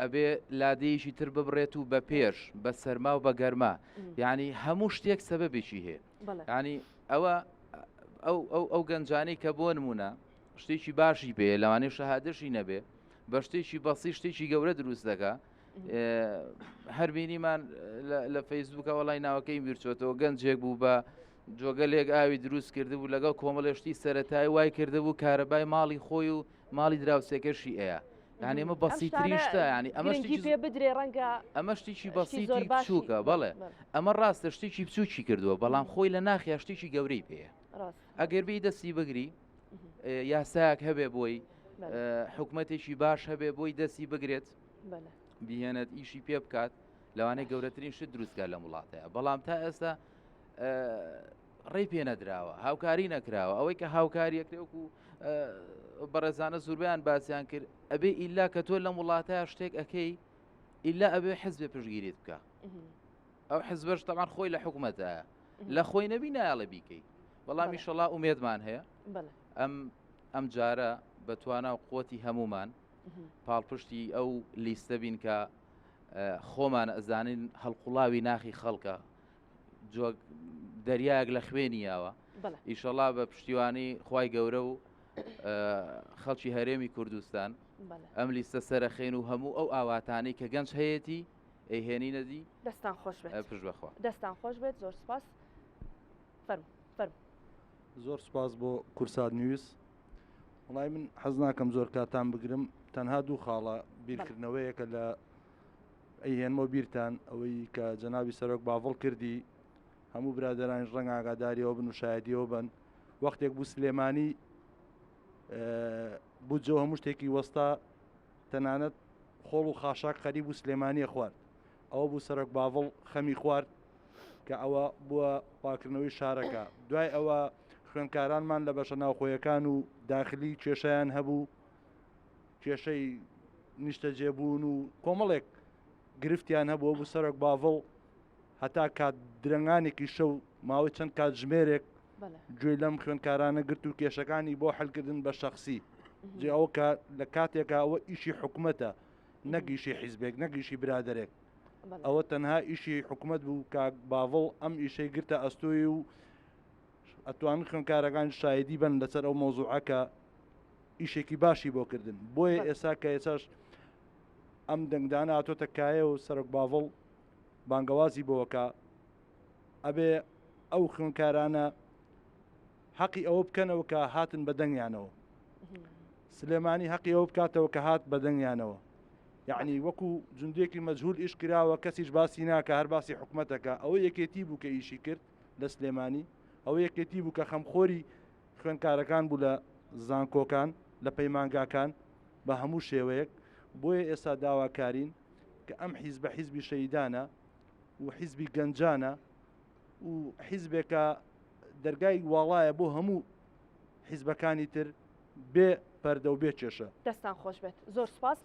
ئەبێ لادەیەکی تر ببڕێت و بە پێش بە سەرما و بە گەرما یعنی هەموو شتێک سەبەبێکی هەیە. ینی ئەو گەنجانەی کە بۆ نمونە شتێکی باشی بێ لەوانەیە شەهادەشی نەبێ بە شتێکی بەسی شتێکی گەورە دروست دەکا. هەر بینیمان لە فەیسبووکە وەڵای ناوەکەی بیرچۆتەوە گەنجێک بوو بە جۆگەلێک ئاوی دروست کرده بوو لەگەڵ کۆمەڵێشتی سەرەتایی وای کرده بوو کارەبای ماڵی خۆی و ماڵی دراوسێکەشی ئەیە. یعنی ئەمە بەسیترین شتە ینی ئەمە شتێکی بەسیتی بچووکە بەڵێ ئەمە ڕاستە شتێکی بچووکی کردووە بەڵام خۆی لە ناخیا شتێکی گەورەی پێەیە. ئەگەر بێ دەستی بگری یاسایەک هەبێ بۆی حکومەتێکی باش هەبێ بۆی دەستی بگرێت بهێنێت ئیشی پێ بکات لەوانەیە گەورەترین شت دروستکە لە وڵاتەیە. بەڵام تا ئێستا ڕێی پێ نەدراوە هاوکاری نەکراوە ئەوەی کە هاوکاریەکرێوەکو بەڕێزانە زوربیان باسییان کرد ئەبێ ئیلا کە تۆ لەم وڵاتەیە شتێک ئەەکەی ئیلا ئەبێ حزبێ پشگیریت بکە ئەو حزبەش تەمان خۆی لە حکوومەتایە لە خۆی نەبی نایڵە بیکەی. بەڵام ئیشەڵا ئومێدمان هەیە ئەم جارە بەتوانە و قوتی هەمومان پاڵپشتی ئەو لیستە بین کە خۆمان ئەزانین هەڵقوڵاوی ناخی خەڵکە دەریایەک لە خوێنیەوە ئیشەڵا بە پشتیوانی خوای گەورە و خەڵکی هەرێمی کوردستان ئەم لیستە سەرەخێن و هەموو ئەو ئاواتانەی کە گەنج هەیەی ئەیهێنی نەدی. دەستان خۆش بێت پشت بەخوا. دەستان خۆش بێت. زۆر سپاس. زۆر سپاس بۆ کورسات نیوز. وڵای من حەز ناکەم زۆر کاتان بگرم تەنها دوو خاڵە بیرکردنەوەیەکە لە ئەیهێنمەوە بیرتان ئەوەی کە جەنابی سەرۆک باڤڵ کردی هەموو برادەرانی ڕەنگ ئاگاداریەوە بن و شایەتیەوە بن وەختێک بوو سلێمانی بوجەوە هەموو شتێکی وەستا تەنانەت خۆڵ و خاشاک خەریب و سلێمانیە خوارد ئەوە بوو سەرۆک باڤڵ خەمی خوارد کە ئەوە بووە پاکردنەوەی شارەکە. دوای ئەوە خوێندکارانمان لە بەشە ناوخۆیەکان و داخلی کێشەیان هەبوو کێشەی نیشتە جێبوون و کۆمەڵێک گرفتیان هەبووە بوو سەرۆک باڤڵ هەتا کات درەنگانێکی شەو ماوەی چەند کات ژمێرێک گوێی لەم خوێندکارانە گرت و کێشەکانی بۆ حەلکردن بە شەخسی جێ ئەوە کە لە کاتێکە ئەوە ئیشی حکوومەتە نەگیشی حیزبێک نەگیشی برادەرێک ئەوە تەنها ئیشی حکوومەت بوو کاک باڤڵ ئەم ئیشەی گرتە ئەستۆی و ئەتوان خوێندکارەکان شایدی بن لەسەر ئەو مۆزوعەکە ئیشێکی باشی بۆ کردن. بۆیە ئێستا کە ئێساش ئەم دەنگدانە هاتۆتە کایە و سەرک باڤڵ بانگەوازی بۆەکە ئەبێ ئەو خوێنکارانە حەقی ئەوە بکەنەوە کە هاتن بە دەنگیانەوە سلێمانی حەقی ئەوە بکاتەوە کە هات بە دەنگیانەوە یعنی وەکو جندێکی مەجهول ئیش کراوە کەسیش باسی ناکە هەر باسی حکومەتەکە ئەوە یەکێتی بوو کە ئیشی کرد لە سلێمانی ئەوە یەکێتی بوو کە خەمخۆری خوێنکارەکان بوو لە زانکۆکان لە پەیمانگاکان بە هەموو شێوەیەک بۆیە ئێستا داواکارین کە ئەم حیزبە حیزبی شەیدانە و حیزبی گەنجانە و حیزبێکە دەرگای واڵایە بۆ هەموو حیزبەکانی تر بێ پەردە و بێ کێشە. دەستان خۆش بێت زۆر سپاس.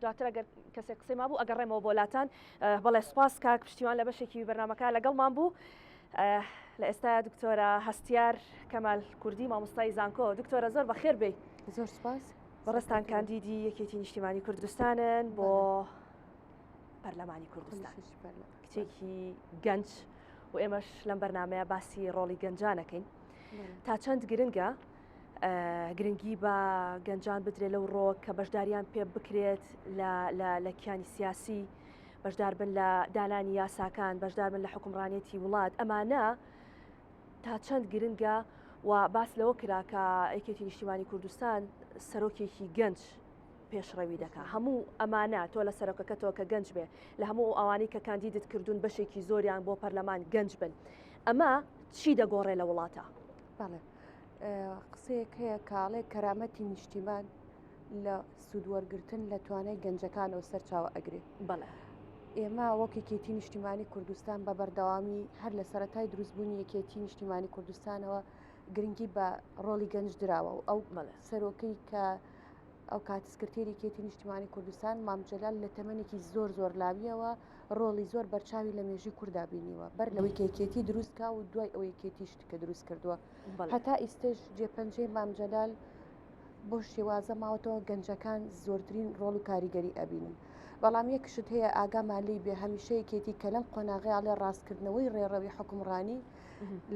دواتر ئەگەر کەسێک قسەی مابوو ئەگەڕێمەوە بۆلاتان. بەڵێ سپاس کاک پشتیوان لە بەشێکی بەرنامەکە لەگەڵمان بوو. لە ئێستا دکتۆرە هەستیار کەمال کوردی مامۆستای زانکۆ. دکتۆرە زۆر بەخێر بێ. زۆر سپاس. بەڕێستان کاندیدی یەکێتی نیشتیمانی کوردستانن بۆ پەرلەمانی کوردستان. کچێکی گەنج و ئێمەش لەم بەرنامەیە باسی ڕۆڵی گەنجانەکەین. تا چەند گرنگە گرنگی بە گەنجان بدرێت لەو ڕۆ کە بەشداریان پێ بکرێت لە کیانی سیاسی، بەشدار بن لە دانانی یاساکان، بەشدار بن لە حکومڕانێتی وڵات. ئەمانە تا چەند گرنگە و باس لەوە کرا کە یەکێتی نیشتیمانی کوردستان سەرۆکێکی گەنج پێشڕەوی دەکات. هەموو ئەمانە تۆ لە سەرۆکەکەتەوە کە گەنج بێ لە هەموو ئەوانەی کە کاندیدت کردوون بەشێکی زۆریان بۆ پەرلەمان گەنج بن. ئەمە چی دەگۆڕێ لە وڵاتە؟ بەڵێ قسەیەک هەیە کاڵێ کەرامەتی نیشتیمان لە سوودوەرگرتن لە توانای گەنجەکانەوە سەرچاوە ئەگرێت. بەڵێ ئێمە وەک یەکێتی نیشتیمانی کوردستان بە بەردەوامی هەر لە سەرەتای دروستبوونی یەکێتی نیشتیمانی کوردستانەوە گرنگی بە ڕۆڵی گەنج دراوە و ئەو سەرۆکەی کە ئەو کاتسکرتێری یەکێتی نیشتیمانی کوردستان مام جەلال لە تەمەنێکی زۆر لاویەوە ڕۆڵی زۆر بەرچاوی لە مێژووی کووردا بینیوە بەر لەوەی کە یەکێتی دروستکە و دوای ئەو یەکێتیش کە دروست کردووە. هەتا ئیستش جێپەنجەی مام جەلال بۆ شێوازە ماوەتەوە گەنجەکان زۆرترین ڕۆڵ و کاریگەری ئەبینن. بەڵام یەکشت هەیە ئاگامان لێی بێ هەمیشە یەکێتی کە لەم قۆناغیاڵێ ڕاستکردنەوەی ڕێڕەوی حکومڕانی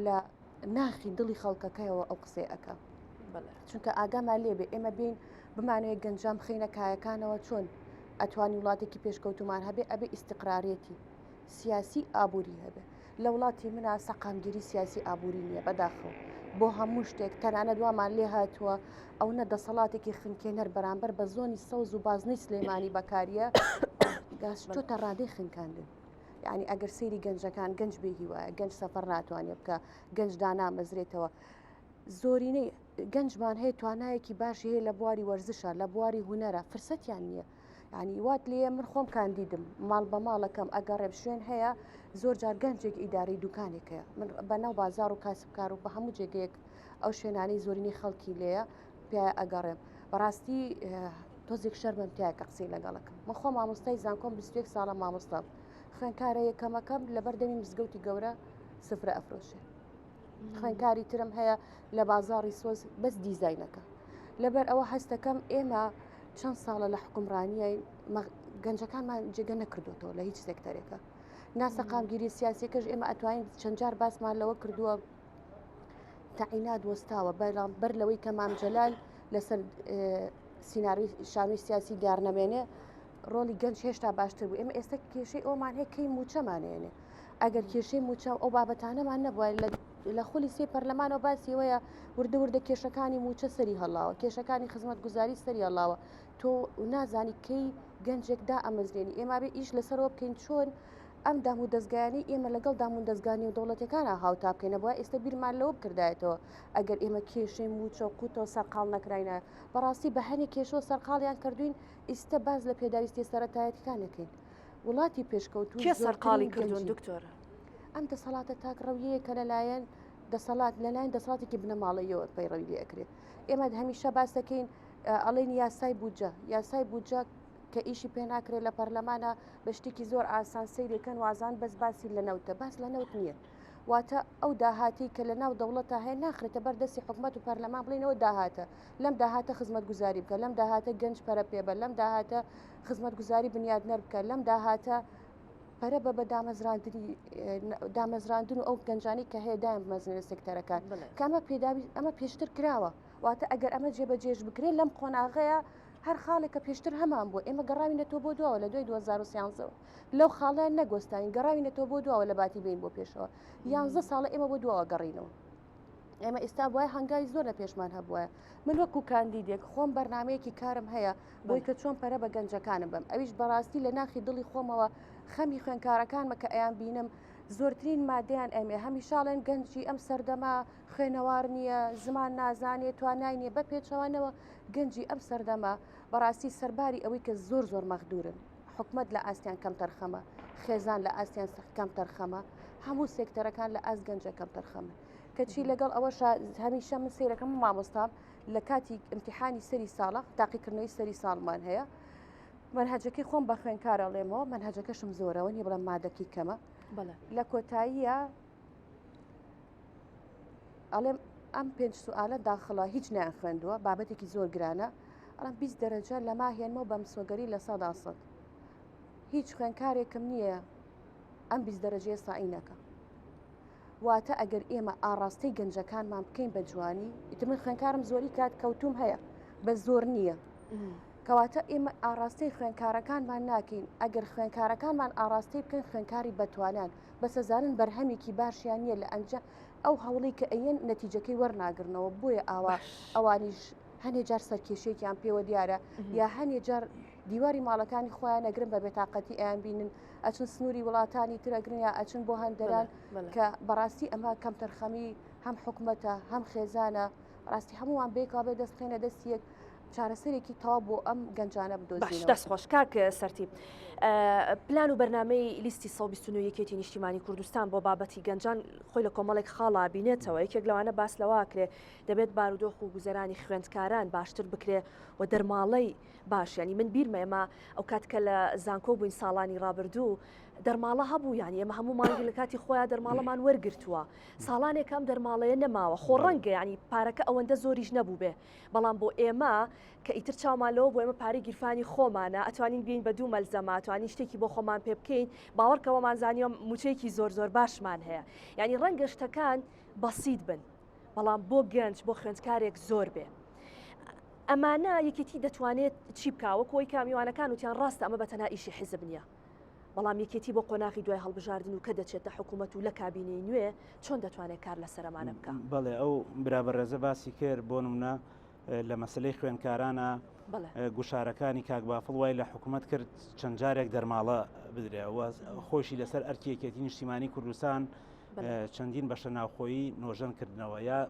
لە ناخی دڵی خەڵکەکەیەوە ئەو قسەی ئەەکە. چونکە ئاگامان لێ بێ ئێمە بین بمانوێت گەنجام خینە کایەکانەوە چۆن ئەتوانی وڵاتێکی پێشکەوتومان هەبێ ئەبێ ئیسیقرارێتی سیاسی ئابووری هەبێ. لە وڵاتی منە سەقامگیری سیاسی ئابووری نییە بەداخەوە بۆ هەموو شتێک تەنانە دوامان لێ هاتووە ئەو نە دەسەڵاتێکی خنکێنەر بەرامبەر بە زۆنی سەوز و بازنەی سلێمانی بەکاریە چۆتە ڕادەی خنکاندن. یعنی ئەگەر سەیری گەنجەکان گەنج بێهی وایە گەنج سەفەر ناتوانێت بکە گەنج دانامەزرێتەوە. زۆرینەی گەنجمان هەیە توانایەکی باشی هەیە لە بواری وەرزشە لە بواری هوەرە فرسەتیان نییە. یعنی وات لێ من خۆم کاندیدم ماڵ بە ماڵەکەم ئەگەڕێب شوێن هەیە زۆر جار گەنجێک ئیدارەی دوکانێکەیە من بەناو بازار و کاسبکار و بە هەموو جێگەیەک ئەو شوێنانەی زۆرینی خەڵکی لێیە پێ ئەگەڕێم. بەڕاستی تۆزێک شەرمەم تایە کە قسەی لەگەڵەکەم. من خۆ مامۆستای زانکۆم 21 ساڵە مامۆستام خوێنکارە یەکەمەکەم لە بەردەمی مزگەوتی گەورە سفرە ئەفرۆشێ. خوێنکاری ترم هەیە لە بازاڕی سۆز بەس دیزاینەکە. لەبەر ئەوە هەستەکەم ئێمە چەند ساڵە لە حکومڕانیە گەنجەکانمان جێگە نەکردوێتەوە لە هیچ سێکتەرێکە. ناسەقامگیری سیاسیەکەش ئێمە ئەتوانین چەند جار باسمان لەوە کردووە تەعینات وەستاوە بەر لەوەی کە مام جەلال لەسەر سیناڕی شانوی سیاسی دیارنەمێنێ ڕۆڵی گەنج هێشتا باشتر بوو. ئێمە ئێستا کێشەی ئەومان هەیە کەی موچەمانێنێ ئەگەر کێشەی موچە ئەو بابەتانەمان نەبووە لە خولی سێ پەرلەمانەوە باسیەوەیە وردە کێشەکانی موچە سەری هەڵاوە کێشەکانی خزمەت گوزاری سەری هەڵاوە تۆ نازانی کەی گەنجێکدا ئەمەزرێنی ئێمە بێ ئیش لەسەرەوە بکەین چۆن ئەم دام و دەستگایانی ئێمە لەگەڵ دام و دەستگانی و دەوڵەتەکانە هاوتا بکەینە بووە ئێستا بیرمان لەوە بکردایەتەوە ئەگەر ئێمە کێشەی موچە و قوتەوە سەرقاڵ نەکراینە بەڕاستی بە هەنێک کێشەوە سەرقاڵیان کردوین ئیستا باز لە پێداویستی سەرەتایەتەکانەکەین وڵاتی پێشکەوتو کێ سەرقاڵی کردوون دکتۆر؟ ئەم دەسەڵاتە تاکڕەویەیە کە لەلایەن دەسەڵات لەلایەن دەسەڵاتێکی بنەماڵەیەوە پەیڕەوی لێ ئەکرێت. ئێمە هەمیشە باس دەکەین ئەڵێن یاسای بوجە کە ئیشی پێ ناکرێت لە پەرلەمانە بە شتێکی زۆر ئاسان سەیرێکەن وازان بەس باسی لە نەوتە باس لە نەوت نییە. واتە ئەو داهاتی کە لە ناو دەوڵەتە هەیە ناخرێتە بەردەستی حکومەت و پەرلەمان بڵێنەوە داهاتە لەم داهاتە خزمەت گوزاری بکە لەم داهاتە گەنج پەرە پێبە لەم داهاتە خزمەت گوزاری بنیادنەر بکە لەم داهاتە پەرە بە بە دامەزراندن و ئەو گەنجانی کە هەیە دایم بمەزنێ لە سێکتەرەکان کە ئەمە پێشتر کراوە. واتە ئەگەر ئەمە جێبەجێش بکرێت لەم قۆناغەیە هەر خاڵێکە پێشتر هەمان بوو ئێمە گەڕاوینەتەوە بۆ دووە لە دوای 2013 لەو خاڵیان نەگۆستین گەڕاوینەتەوە بۆ دووە لە باتی بین بۆ پێشەوە 11 ساڵە ئێمە بۆ دووە گەڕینەوە ئێمە ئێستا وای هەنگاوی زۆر لە پێشمان هەبووە من وەکو کاندیدێک خۆم بەرنمەیەکی کارم هەیە بۆی کە چۆن پەرە بە گەنجەکانم بم ئەویش بەڕاستی لە ناخی دڵی خۆمەوە خەمی خوێنکارەکانمە کە ئەیان بینم زۆرترین مادەیان ئەمێ هەمیشاڵێن گەنجی ئەم سەردەما خوێنەوار نییە زمان نازانێت توانای نییە بە پێچەوانەوە گەنجی ئەم سەردەما بەڕاستی سەرباری ئەوەی کە زۆر زۆر مەخدورن حکومت لە ئاستیان کەم تەرخەمە خێزان لە ئاستیان کەم تەرخەمە هەموو سێکتەرەکان لە ئاست گەنجە کەم تەرخەمە کەچی لەگەڵ ئەوەش هەمیشە من سیرەکەم مامۆستام لە کاتی ئیمتیحانی سەری ساڵە تاقیکردنەوەی سەری ساڵمان هەیە منهەجەکەی خۆم بە خوێنکارەڵێمەوە منهەجەکەشم زۆرەوە نیە بڵم مادەکی کەمە لە کۆتاییە ئەڵێم ئەم 5 سوالە داخڵە هیچ نیان خوێندووە بابەتێکی زۆر گرانە ئەڵم 20 دەرەجە لە ماهێنمەوە بە مسۆگەری لە 100 هیچ خوێنکارێکم نییە ئەم 20 دەرەجەیە ساینەکە واتە ئەگەر ئێمە ئاڕاستەی گەنجەکانمان بکەین بە جوانی ئیتر من خوێنکارم زۆری کات کەوتوم هەیە بە زۆر نییە کەواتە ئێمە ئاڕاستی خوێنکارەکانمان ناکەین ئەگەر خوێنکارەکانمان ئاڕاستی بکەن خوێنکاری بەتوانان بەسەزانن بەرهەمێکی باشیان نییە لە ئەنج ئەو هەوڵی کە ئەیەن نەتیجەکەی وەرناگرنەوە بۆیە ئەوانیش هەنێ جار سەرکێشێکیان پێوە دیارە یا هەنێ جار دیواری ماڵەکانی خۆیان نەگرن بە بێتاقەتی ئەیان بینن ئەچن سنووری وڵاتانی ترەگرن یا ئەچن بۆ هەندەران کە بەڕاستی ئەمە کەم تەرخەمی هەم حکومەتە هەم خێزانە ڕاستی هەمووان بێکا بێ دەستخێنە دەستیەک چارەسەرێکی تاوا بۆ ئەم گەنجانە بدۆزینەوە. دەست خۆش کاک سەرتیب پلان و بەرنامەی لیستی 129 یەکێتی نیشتیمانی کوردستان بۆ بابەتی گەنجان خۆی لە کۆمەڵێک خاڵا بینێتەوە یەکێک لەوانە باس لەواکرێ دەبێت بارودۆخ و گوزەرانی خوێندکاران باشتر بکرێ و دەرماڵەی باش ینی من بیرمە ئەو کاتکە لە زانکۆ بووین ساڵانی ڕابردوو دەرماڵە هەبوو ینی ئێمە هەموو مانگی لە کاتی خۆیان دەرماڵەمان وەرگرتووە ساڵانێک ئەم دەرماڵەیە نەماوە خۆ ڕەنگە ینی پارەکە ئەوەندە زۆریش نەبوو بێ بەڵام بۆ ئێمە کە ئیتر چاومالەوە بۆ ئێمە پارەی گیرفانی خۆمانە ئەتوانین بین بە دوو مەلزەمە توانین شتێکی بۆ خۆمان پێ بکەین باوەڕکەوەمان زانیوە موچەیەکی زۆر زۆر باشمان هەیە ینی ڕەنگە شتەکان بەسیت بن بەڵام بۆ گەنج بۆ خوێندکارێک زۆر بێ ئەمانە یەکێتی دەتوانێت چی بکاوەکۆی کامیوانەکان وتیان ڕاستە ئەمە بەتەنها ئیشی حیزب نییە بەڵام یەکێتی بۆ قۆناغی دوای هەڵبژاردن و کە دەچێتە حکوومەت و لە کابینەی نوێ چۆن دەتوانێت کار لە سەرمانە بکە بەڵێ ئەو برابەرێزە باسی کرد بۆ نمونە لە مەسلەی خوێنکارانە گوشارەکانی کاک بافڵ وای لە حکوومەت کرد چەند جارێک دەرماڵە بدرێ خۆشی لەسەر ئەرکیەکێتی نیشتیمانی کوردستان چەندین بەشە ناوخۆیی نۆژەن کردنەوە یا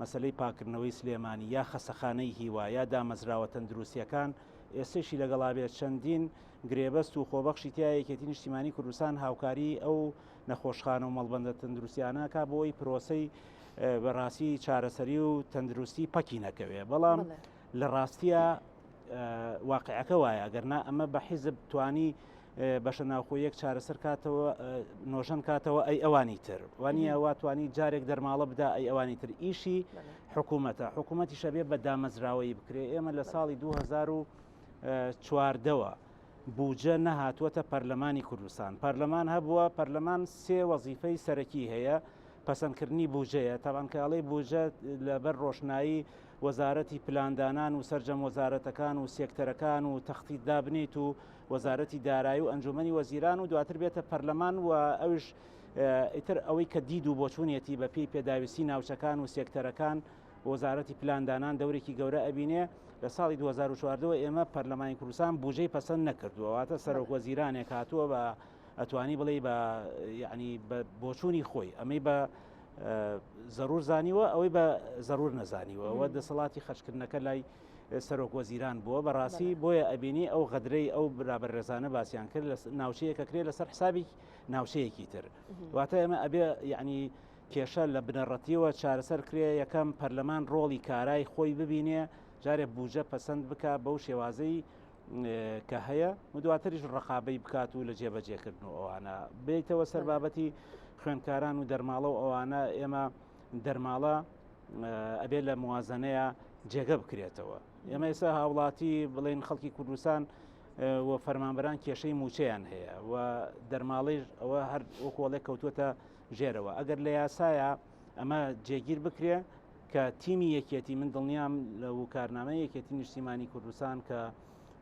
مەسلەی پاکردنەوەی سلێمانی یا خەسەخانەی هیوا یا دامەزراوە تەندروستیەکان ئێستێشی لەگەڵا بێت چەندین گرێبەست و خۆبەخشی تایەکێتی نیشتیمانی کوردستان هاوکاری ئەو نەخۆشخانە و مەڵبەندە تەندروستیانەکە بۆ ئەوی پرۆسەی بەڕاستی چارەسەری و تەندروستی پەکی نەکەوێ بەڵام لە ڕاستیە واقعەکە وایە ئەگەرنا ئەمە بە حیزب توانی بەشە ناوخۆیەک چارەسەر کاتەوە نۆژەن کاتەوە ئەی ئەوانی تر وانە واتوانی جارێک دەرماڵە بدا ئەی ئەوانی تر ئیشی حکوومەتی شەبێ بە دامەزراوەی بکرێ ئێمە لە ساڵی 2014ەوە بوجە نەهاتووەتە پەرلەمانی کوردستان پەرلەمان هەبووە پەرلەمان سێ وەزیفەی سەرەکی هەیە پەسەندکردنی بوجەیە تاوانکەڵەی بوجە لەبەر ڕۆشنایی وەزارەتی پلاندانان و سەرجەم وەزارەتەکان و سێکتەرەکان و تەختی دابنێت و وەزارەتی دارایی و ئەنجومەنی وەزیران و دواتر بێتە پەرلەمان و ئەوش ئیتر ئەوەی کە دید و بۆچوونیەتی بە پێی پێداویستی ناوچەکان و سێکتەرەکان وەزارەتی پلاندانان دەورێکی گەورە ئەبینێ لە ساڵی 2014 ئێمە پەرلەمانی کوردستان بوجەی پەسەند نەکردووە واتە سەرۆک وەزیرانێک هاتووە بە ئەتوانی بڵێ بە یعنی بە بۆچوونی خۆی ئەمەی بە زەرور زانیوە ئەوەی بە زەرور نەزانیوە ئەوە دەسەڵاتی خەشکردنەکە لای سەرۆک وەزیران بووە بەڕاستی بۆیە ئەبینی ئەو غەدرەی ئەو برابەرڕێزانە باسییان کرد لە ناوچەیەکە کرێ لەسەر حسابی ناوچەیەکی تر واتە ئێمە ئەبێ یعنی کێشە لە بنەڕەتیەوە چارەسەر کرێ یەکەم پەرلەمان ڕۆڵی کارای خۆی ببینێ جارێک بوجە پەسەند بکە بەو شێوازەی کە هەیە و دواتریش ڕقابەی بکات و لە جێبەجێکردن و ئەوانە بێتەوە سەر بابەتی خوێندکاران و دەرماڵە و ئەوانە ئێمە دەرماڵە ئەبێت لە موازنەیە جێگە بکرێتەوە ئێمە ئێستا هاوڵاتی بڵێن خەڵکی کوردستان و فەرمانبەران کێشەی موچەیان هەیە و دەرماڵی ئەوە هەر وەکۆڵێک کەوتوتە ژێرەوە ئەگەر لە یاسایە ئەمە جێگیر بکرێ کە تیمی یەکێتی من دڵنیام لە کارنامە یەکێتی نیشتیمانی کوردستان کە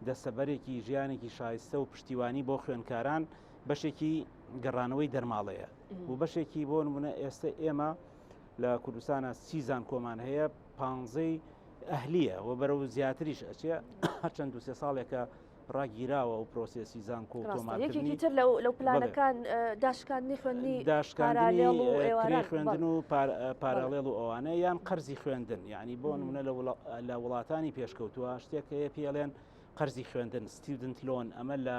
دەستەبەرێکی ژیانێکی شایستە و پشتیوانی بۆ خوێندکاران بەشێکی گەڕانەوەی دەرماڵەیە و بەشێکی بۆ نمونە ئێستا ئێمە لە کوردستانە 30 زانکۆمان هەیە 15 ئەهلیە و بەرەو زیاتریش ئەچێ هەرچەند 2-3 ساڵێکە ڕاگیراوە و پرۆسێسی زانکۆ و تۆمارکردنی تر لەو پلانەکان داشکاندنی خوێندنی خوێندن و پارالێڵ و ئەوانە یان قەرزی خوێندن یعنی بۆ نمونە لە وڵاتانی پێشکەوتووە شتێک هەیە پێڵێن قەرزی خوێندن ستودنت لۆن ئەمە لە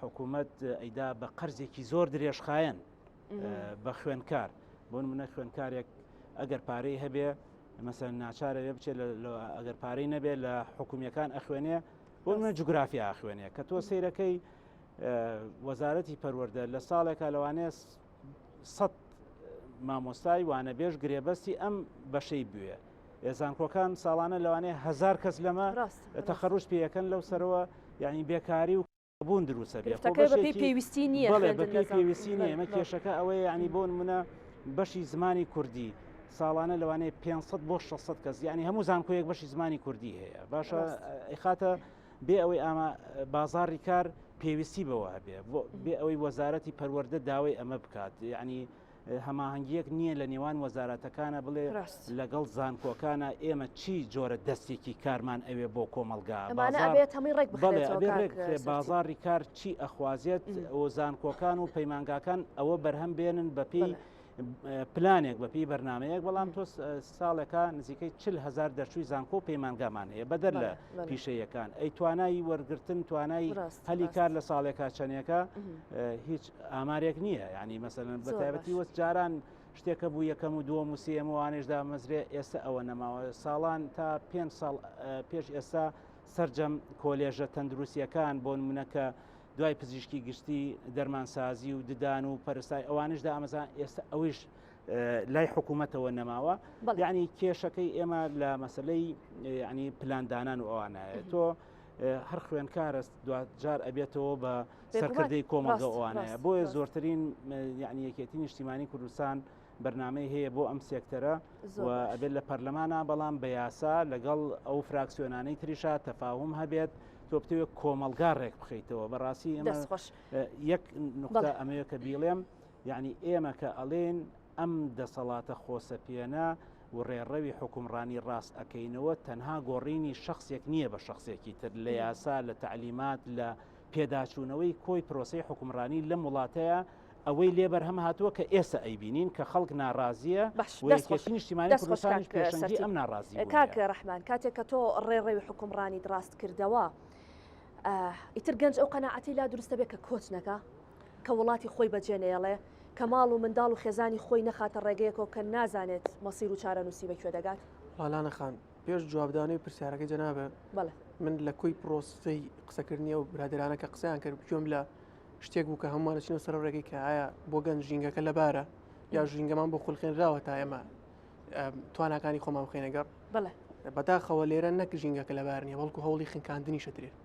حکوومەت ئەیدا بە قەرزێکی زۆر درێژخایەن بە خوێندکار بۆ نمونە خوێندکارێک ئەگەر پارەی هەبێ مەسەن ناچارە بێ بچێت ئەگەر پارەی نەبێت لە حکوومیەکان ئەخوێنێ بۆ منە جوگرافیا ئەخوێنێ کە تۆ سیرەکەی وەزارەتی پەروەردە لە ساڵێکە لەوانەیە 100 مامۆستای وانە بێژ گرێبەستی ئەم بەشەی بوێ ئێزانکۆکان ساڵانە لەوانەیە 1000 کەس لەمە تەخەڕوش پێیەکەن لەو سەرەوە یعنی بێکاری و بوون دروسە بێ پێویستی نییە بەپی پێویستی نیە ئەمە کێشەکە ئەوەیە ینی بۆ نمونە بەشی زمانی کوردی ساڵانە لەوانەیە 500 بۆ 600 کەس یعنی هەموو زانکۆیەک بەشی زمانی کوردی هەیە باشە خاتە بێ ئەوەی ئامە بازاڕی کار پێویستی بەوە هەبێ بێ ئەوەی وەزارەتی پەروەردە داوای ئەمە بکات یعنی هەماهەنگیەک نییە لە نێوان وەزارەتەکانە بڵێ لەگەڵ زانکۆکانە ئێمە چی جۆرە دەستێکی کارمان ئەوێ بۆ کۆمەلگا بازاڕی کار چی ئەخوازێت ئەو زانکۆکان و پەیمانگاکان ئەوە بەرهەم بێنن بەپی پلانێک بەپی بەرنمەیەک بەڵام تۆ ساڵێکە نزیکەی 40,000 دەرچووی زانکۆ پەیمانگامان هەیە بەدەر لە پیشەیەکان ئەی توانایی وەرگرتن توانایی هەلی کار لە ساڵێکا چەندێکە هیچ ئامارێک نییە ینی مەسەلەن بەتایبەتی وەست جاران شتێکە بوو یەکەم و دووەم و سێم وانێشدا مەزرێ ئێستا ئەوە نەماوە ساڵان تا 5 ساڵ پێش ئێستا سەررجەم کۆلێژە تەندروستیەکان بۆ نمونەکە دوای پزیشکی گشتی دەرمانسازی و ددان و پەرستای ئەوانشدا ئەمەزان ئێستا ئەویش لای حکوومەتەوە نەماوە یعنی کێشەکەی ئێمە لە مەسلەی ینی پلاندانان و ئەوانایە تۆ هەر خوێندکارە دوجار ئەبێتەوە بە سەرکردەی کۆمەلگە ئەوانەیە بۆیە زۆرترین یعنی یەکێتی نیشتیمانی کوردستان بەرنامەی هەیە بۆ ئەم سێکتەرە و ئەبێت لە پەرلەمانە بەڵام بە یاسا لەگەڵ ئەو فراکسیۆنانەی تریشا تەفاهم هەبێت تۆ بتەوێت کۆمەلگا ڕێک بخەیتەوە بەڕاستی ئێمە یەک نقطە ئەمەیە کە بیڵێم یعنی ئێمە کە ئەڵێن ئەم دەسەڵاتە خۆسەپێنە و ڕێڕەوی حکومڕانی ڕاست ئەەکەینەوە تەنها گۆڕینی شخصێک نییە بە شخصێکی تر لە یاسا لە تعلیمات لە پێداچوونەوەی کۆی پرۆسی حکومڕانی لەم وڵاتەیە ئەوەی لێبەر هەم هاتووە کە ئێستا ئەیبینین کە خەڵک ناڕازیە نیشتیمانی کوردستانیش پێشەنگی ئەم ناڕازی کاکە ڕەحمان کاتێک کە تۆ ڕێڕەوی حکومڕانی دراست کردەوە ئیتر گەنج ئەو قەناعەتی لا دروستە بێت کە کۆچنەکە کە وڵاتی خۆی بەجێنێڵێ کە ماڵ و منداڵ و خێزانی خۆی نەخاتە ڕێگەیەکەوە کە نازانێت مەسیر و چارەنووسی بەکوێ دەگات لاڵانەخان پێش جوابدانی پرسیارەکەی جەنابە من لە کوی پرۆسی قسەکردنی و برادرانە کە قسەیان کرد بکوێم لە شتێک بوو کە هەمووانە چینە سەر ڕێگەی کە ئایا بۆ گەنج ژینگەکە لەبارە یا ژینگەمان بۆ خولخێنراوە تا ئێمە تواناکانی خۆمان بخێنەگەڕ بەداخەوە لێرە نەک ژینگەکە لەبار نیە بەڵکو هەوڵی خنکاندنی شترێت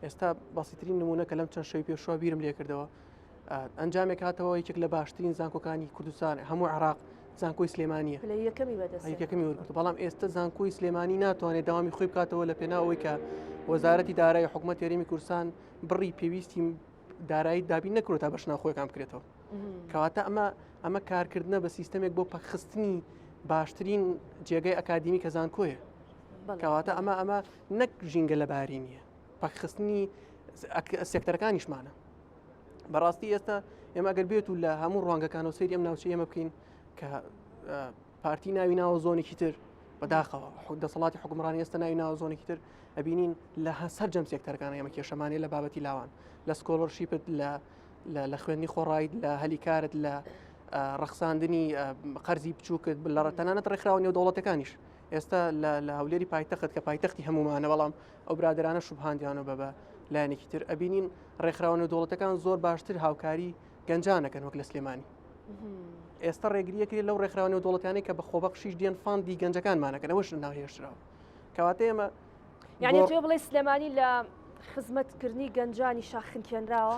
ئێستا باسیترین نمونە کە لەم چەند شەوی پێشوە بیرم لێ کردەوە ئەنجامێک هاتەوە یەکێک لە باشترین زانکۆکانی کوردستان هەموو عراق زانکۆی سلێمانیە یەکەمی وەرگرت بەڵام ئێستا زانکۆی سلێمانی ناتوانێت داوامی خۆی بکاتەوە لە پێناوەی کە وەزارەتی دارایی حکوومەت یاریمی کوردستان بڕی پێویستی دارایی دابین نەکرێت تا بەشناخۆیەکان بکرێتەوە کەواتە ئەمە کارکردنە بە سیستەمێک بۆ پەخستنی باشترین جێگەی ئەکادیمی کە زانکۆیە کەواتە ئەمە نەک ژینگە لەباری نییە پەخستنی سێکتەرەکانیشمانە بەڕاستی ئێستا ئێمە ئەگەر بێت و لە هەموو ڕوانگەکانەوە سەیری ئەم ناوچەی ئێمە بکەین کە پارتی ناوی ناوە زۆنێکی تر بەداخەوە دەسەڵاتی حکومڕانی ئێستا ناوی ناوە زۆنێکی تر ئەبینین لە هەسەر جەم سێکتەرەکانە ئێمە کێشەمانێ لە بابەتی لاوان لە سکۆلەرشیپت لە خوێندنی خۆڕایت لە هەلی کارت لە ڕەخساندنی قەرزی بچووکت لە ڕەتەنانەت ڕێکخراوە نێودەوڵەتەکانیش ئێستا لە هەولێری پایتەخت کە پایتەختی هەمومانە بەڵام ئەو برادرانە شوبهاندیانە بە لایەنێکی تر ئەبینین ڕێکخراوە نێودەوڵەتەکان زۆر باشتر هاوکاری گەنجانەکەن وەک لە سلێمانی ئێستا ڕێگریەکری لەو ڕێکخراوە نێودەوڵەتیانەی کە بە خۆبەخشیش دێن فاندی گەنجەکانمانەکەن ئەوەش ناهێشتراوە کەواتە ئێمە یعنی تۆ بڵێ سلێمانی لە خزمەتکردنی گەنجانی شاخنکێنراوە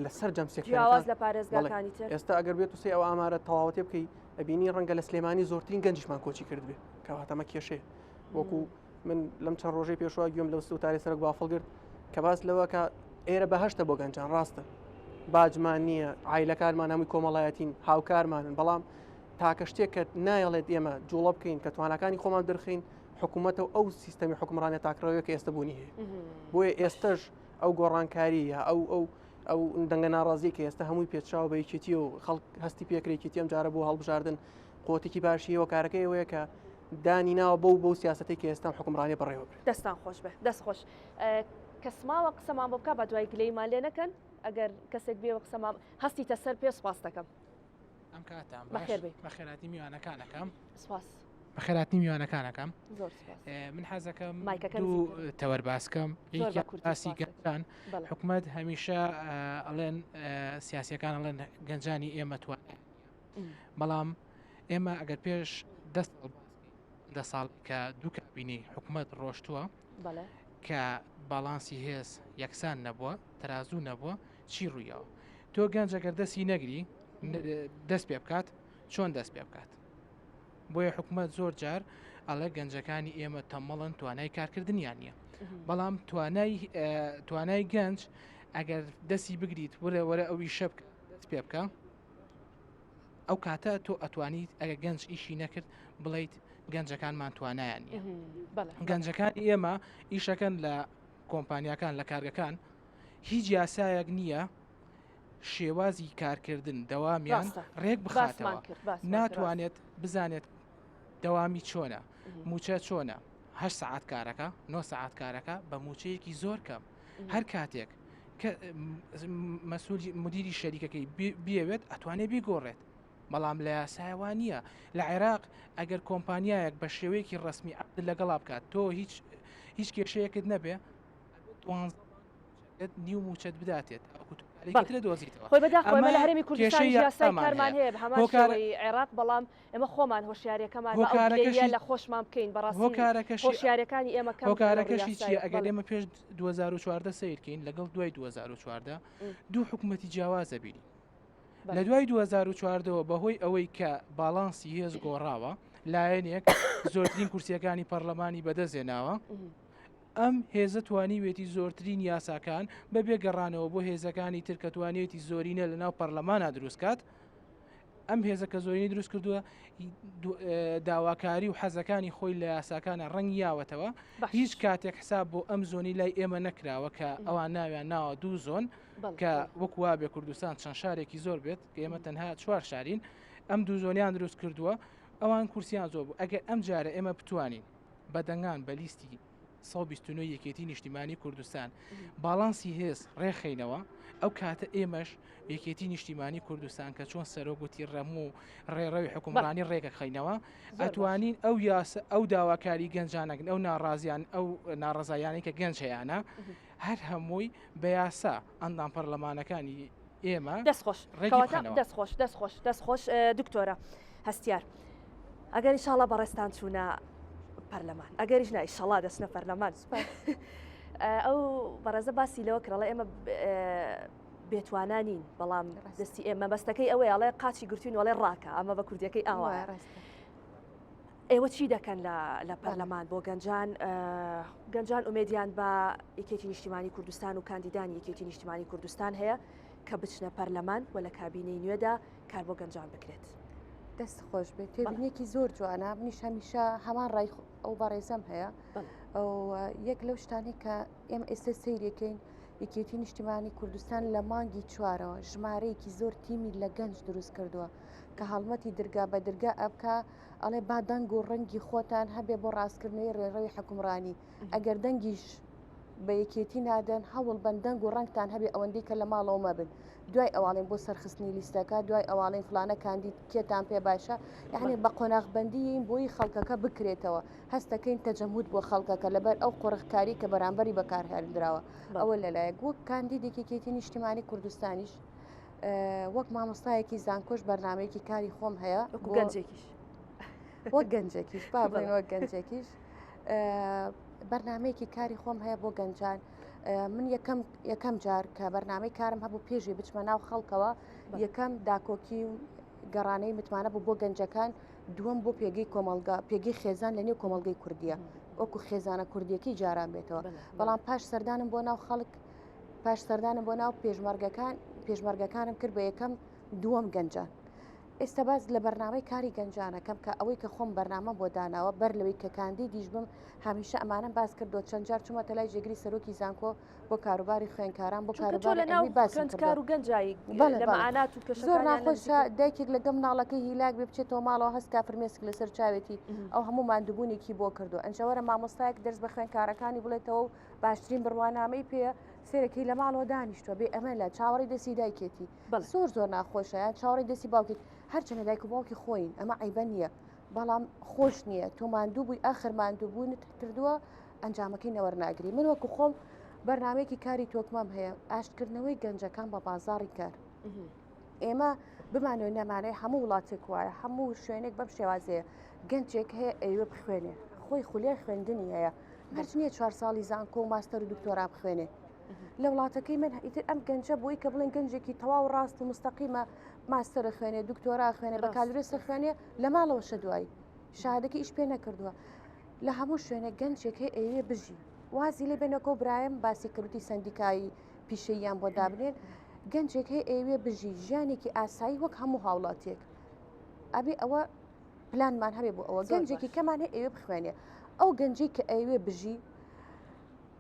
لەسەر جەمسێک جیاواز لە پارێزگاکانی تر ئێستا ئەگەر بێت وسی ئەو ئامارە تەواوەتی بکەی ئەبینی ڕەنگە لە سلێمانی زۆرترین گەنجشمان کۆچی کرد بێ کەواتەمە کێشێ وەکو من لەم چەند ڕۆژەی پێشوا گوێم لە وتاری سەرک بافڵ کرد کە باس لەوە کە ئێرە بەهەشتە بۆ گەنجان ڕاستە باجمان نییە عیلەکانمان هەمووی کۆمەڵایەتین هاوکارمانن بەڵام تاکە شتێک کە نایەڵێت ئێمە جوڵە بکەین کە توانەکانی خۆمان دەرخین حکوومەتە و ئەو سیستەمی حکومڕانێت تاکڕەوەی کە ئێستا بوونی هەیە بۆیە ئێستش ئەو گۆڕانکاریە ئەو دەنگە ناڕازی کە ئێستا هەمووی پێچاو بە یەکێتی و خەڵک هەستی پێکرێکی ئەم جارە بۆ هەڵبژاردن قوتێکی باشیەوە کارەکەی ئەوەیە کە دانی ناوە بەو سیاسەتی کە ئێستا حکومڕانی بەڕێوە دەستان خۆش بێ دەست خۆش کەسماوە قسەمان بۆ بکە بە دوای گلەیمان لێ نەکەن ئەگەر کەسێک بێ قسەمان هەستیتە سەر پێ سپاس دەکەم ئەم کاتان بەخێر بێ بەخێراتی میوانەکانەکەم سپاس بەخێراتی میوانەکانەکەم زۆر سپاس من حەزەکەم مایکەکە دوو تەوەرباسکەم باسی گەنجان حکومەت هەمیشە ئەڵێن سیاسیەکان ئەڵێن گەنجانی ئێمە توانێت بەڵام ئێمە ئەگەر پێش دە ساڵ کە دوو کابینی حکومەت ڕۆشتووە کە باڵانسی هێز یەکسان نەبووە تەرازوو نەبووە چی ڕوویەوە تۆ گەنجەگەر دەستی نەگری دەست پێ بکات چۆن دەست پێ بکات بۆیە حکومەت زۆر جار ئەڵێ گەنجەکانی ئێمە تەمەڵن توانای کارکردنیان نییە بەڵام توانای گەنج ئەگەر دەستی بگریت وەرە ئەوی شەب دەست پێ بکە ئەو کاتە تۆ ئەتوانیت ئەگە گەنج ئیشی نەکرد بڵیت گەنجەکانمان توانایان نییە گەنجەکان ئێمە ئیشەکەن لە کۆمپانیەکان لە کارگەکان هیچ یاسایەک نییە شێوازی کارکردن دەوامیان ڕێک بخاتەوە ناتوانێت بزانێت دەوامی چۆنە موچە چۆنە 8 ساعت کارەکە 9 ساعت کارەکە بە موچەیەکی زۆر کەم هەر کاتێک مەسئولی مدیری شەریکەکەی بیاوێت ئەتوانێت بیگۆڕێت بەڵام لە یاسایوان نییە لە عێراق ئەگەر کۆمپانیایەک بە شێوەیەکی ڕسمی عەقد لەگەڵا بکات تۆ هیچ کێشەیەکت نەبێ نیو موچەت بداتێت خۆی بەداخۆمە لە هەرێمی کوردستان یاسای کارمان هەیە هەمانشێوەی عێراق بەڵام ئێمە خۆمان هۆشیارەکەمان لە خۆشمان بکەین بەڕاستی هۆشیارەکانی ئێمە هۆکارەکەشی چیە ئەگەر ئێمە پێش 2014 سیرکەین لەگەڵ دوای 2014 دوو حکوومەتی جیاوازە بینی لە دوای 2014ەوە بەهۆی ئەوەی کە باڵانسی هێز گۆڕاوە لایەنێک زۆرترین کورسیەکانی پەرلەمانی بەدەستێناوە ئەم هێزە توانیوێتی زۆرترین یاساکان بە بێگەڕانەوە بۆ هێزەکانی تر کە توانێتی زۆرینە لە ناو پەرلەمانە دروستکات ئەم هێزە کە زۆرینی دروست کردووە داواکاری و حەزەکانی خۆی لە یاساکانە ڕەنگی یاوەتەوە هیچ کاتێک حساب بۆ ئەم زۆنی لای ئێمە نەکراوە کە ئەوان ناویان ناوە دوو زۆن کە وەکوا بێ کوردستان چەند شارێکی زۆر بێت کە ئێمە تەنها 4 شارین ئەم دوو زۆنیان دروست کردووە ئەوان کورسیان زۆر بوو ئەگەر ئەم جارە ئێمە بتوانین بەدەنگان بە لیستی 129 یەکێتی نیشتیمانی کوردستان باڵانسی هێز ڕێخینەوە ئەو کاتە ئێمەش یەکێتی نیشتیمانی کوردستان کە چۆن سەرۆگوتی ڕەموو ڕێڕەوی حکومڕانی ڕێگە خینەوە ئەتوانین ئەو یاسە ئەو داواکاری گەنجانەکەن ئەو ناڕازیان ئەو ناڕزایانی کە گەنج هەیەە هەر هەمووی بە یاسا ئەندام پەرلەمانەکانی ئێمە دەستخۆش دکتۆرە هەستیار ئەگەر ئینشاڵڵا بەڕێستان چوونە پەرلەمان ئەگەریش نایشەڵا دەستنە پەرلەمان ئەو بەڕێزە باسی لەوە کڕڵە ئێمە بێتوانانین بەڵام دەستی ئێمە بەستەکەی ئەوەی ئەڵێ قاچی گرتوین وڵێ ڕاکە ئەمە بە کوردیەکەی ئاوا ئێوە چی دەکەن لە پەرلەمان بۆ گەنجان ئومێدیان بە یەکێتی نیشتیمانی کوردستان و کاندیدانی یەکێتی نیشتیمانی کوردستان هەیە کە بچنە پەرلەمان و لە کابینەی نوێدا کار بۆ گەنجان بکرێت دەست خۆش بێت تێبینێکی زۆر جوانە منیش هەمیشە هەمان ڕای ئەو بەڕێزەم هەیە ئەو یەک لەو شتانی کە ئێمە ئێستا سیرەکەین یەکێتی نیشتیمانی کوردستان لە مانگی چوارەوە ژمارەیەکی زۆر تیمی لە گەنج دروست کردووە کە هەڵمەتی درگا بە درگا ئەبکە ئەڵێ با دەنگ و ڕەنگی خۆتان هەبێ بۆ ڕاستکردنەوەی ڕێڕەوی حکومڕانی ئەگەر دەنگیش بە یەکێتی نادەن هەوڵ بەندەنگ و ڕنگتان هەبێ ئەوەندەی کە لە ماڵەوە مەبن دوای ئەواڵێن بۆ سەرخستنی لیستەکە دوای ئەواڵێن فلانە کاندید کێتان پێ باشە یعنی بە قۆناغبەندی بۆی خەڵکەکە بکرێتەوە هەستەکەین تەجەمود بۆ خەڵکەکە لەبەر ئەو قوڕخکاری کە بەرامبەری بەکارهێنراوە ئەوە لەلایەک وەک کاندیدێکی یەکێتی نیشتیمانی کوردستانیش وەک مامۆستایەکی زانکۆش بەرنامەیەکی کاری خۆم هەیە وەک گەنجێکیش با بڵێن وەک گەنجێکیش بەرنمەیەکی کاری خۆم هەیە بۆ گەنجان من یەکەم جار کە بەرنامەی کارم هەبوو پێشێ بچمە ناو خەڵکەوە یەکەم داکۆکی و گەڕانەی متمانە بوو بۆ گەنجەکان دووەم بۆ پێگەی کۆمەلگا پێگەی خێزان لە نێو کۆمەلگەی کوردیە وەکو خێزانە کوردیەکەی جاران بێتەوە بەڵام پاش سەردانم بۆ ناو خەڵک پاش سەردانم بۆ ناو پێشمەرگەکانم کرد بە یەکەم دووەم گەنجان ئێستا باز لە بەرنامەی کاری گەنجانەکەم کە ئەوەی کە خۆم بەرنامە بۆ داناوە بەر لەوەی کە کاندی دیش بم هەمیشە ئەمانە باس کردو چەند جار چوومەتە لای ژێگری سەرۆکی زانکۆ بۆ کاروباری خوێنکاران بۆ کاروباری کار و گەنجایی زۆر ناخۆشە دایکێک لەگە مناڵەکەی هیلاک بێ بچێتەوە ماڵەوە هەست فرمێسک لەسەر چاوێتی ئەو هەموو ماندووبوونێکی بۆ کردو ئەنجەوەرە مامۆستایەک دەرس بە خوێنکارەکانی بڵێتەوە و باشترین بڕوانامەی پێ سێرەکەی لە ماڵەوە دانیشتوە بێ ئەمە لە چاوەڕی دەستی دایکێتی زۆر ناخۆشە یان چاوەڕی دەستی باوکێت هەرچەنە دایک و باوکی خۆین ئەمە عیبە نییە بەڵام خۆش نییە تۆ ماندوو بووی ئاخر ماندووبوونت کردووە ئەنجامەکەی نەوەرناگری من وەکو خۆم بەرنمەیەکی کاری تۆکمەم هەیە ئاشتکردنەوەی گەنجەکان بە بازاڕی کار ئێمە بمانەوە نەمانەیە هەموو وڵاتێک وایە هەموو شوێنێک بەم شێوازەیە گەنجێک هەیە ئەوێ بخوێنێ خۆی خولیای خوێندنی هەیە هەرچ نییە 4 ساڵی زانکۆ و ماستەر و دکتۆرا بخوێنێ لە وڵاتەکەی من ئیتر ئەم گەنجە بۆی کە بڵێن گەنجێکی تەواو ڕاست و مستەقیمە ماستەرە خوێنێ دکتۆرا خوێنێ بە کالورێسە خوێنێ لە ماڵەوە شەدوایی شادەکە ئیش پێ نەکردووە لە هەموو شوێنێک گەنجێک هەیە ئەوێ بژی وازی لێ بێنەکۆ برایم باسی کردوتی سندیکایی پیشەییان بۆ دابنێن گەنجێک هەیە ئەوێ بژی ژیانێکی ئاسایی وەک هەموو هاوڵاتێک ئەبێ ئەوە پلانمان هەبێ بۆ ئەوە گەنجێکی کەمان هەیە ئەوێ بخوێنێ ئەو گەنجی کە ئەوێ بژی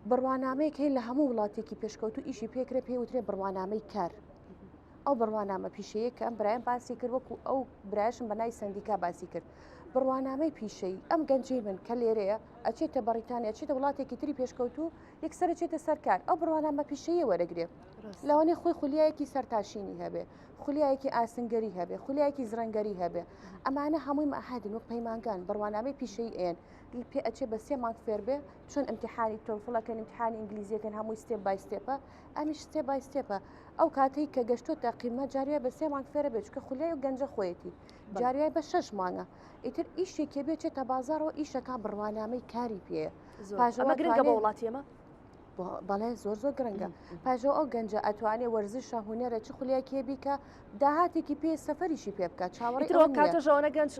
بڕوانامەیەک هەیە لە هەموو وڵاتێکی پێشکەوت و ئیشی پێکرێ پێوترێ بڕوانامەی کار ئەو بڕوانامە پیشەیە کە ئەم برایم باسی کرد وەکو ئەو برایشم بەنای سندیکا باسی کرد بڕوانامەی پیشەی ئەم گەنجەی من کە لێرەیە ئەچێتە بەریتانیا ئەچێتە وڵاتێکی تری پێشکەوت و یەکسەر چێتە سەرکار ئەو بڕوانامە پیشەیە وەرەگرێ لەوانەیە خۆی خولیایەکی سەرتاشینی هەبێ خولیایەکی ئاسنگەری هەبێ خولیایەکی زرەنگەری هەبێ ئەمانە هەمووی مەعهدن وەک پەیمانگان بڕوانامەی پیشەی ئێن پێ ئەچێ بە 3 مانگ فێر بێ چۆن ئیمتیحانی تۆفڵەکەن ئیمتیحانی ئینگلیزیەکەن هەمووی ستێپ بای ستێپە ئەمیش ستێپ بای ستێپە ئەو کاتەی کە گەشتۆ تاقیمە جاریە بە 3 مانگ فێرە بێ چکە خولیای و گەنجە خۆیەتی جاریای بە 6 مانگە ئیتر ئیشێکێ بێ چێتە بازارەوە ئیشەکە بڕوانامەی کاری پێ ئەمە گرنگە بە وڵاتی ئێمە بەڵێ زۆر گرنگە پاژەوە ئەو گەنجە ئەتوانێت وەرزشە هوەرە چ خولیاکێ بیکە داهاتێکی پێ سەفەریشی پێ بکات چاوەڕی کاتەژەوەنە گەنج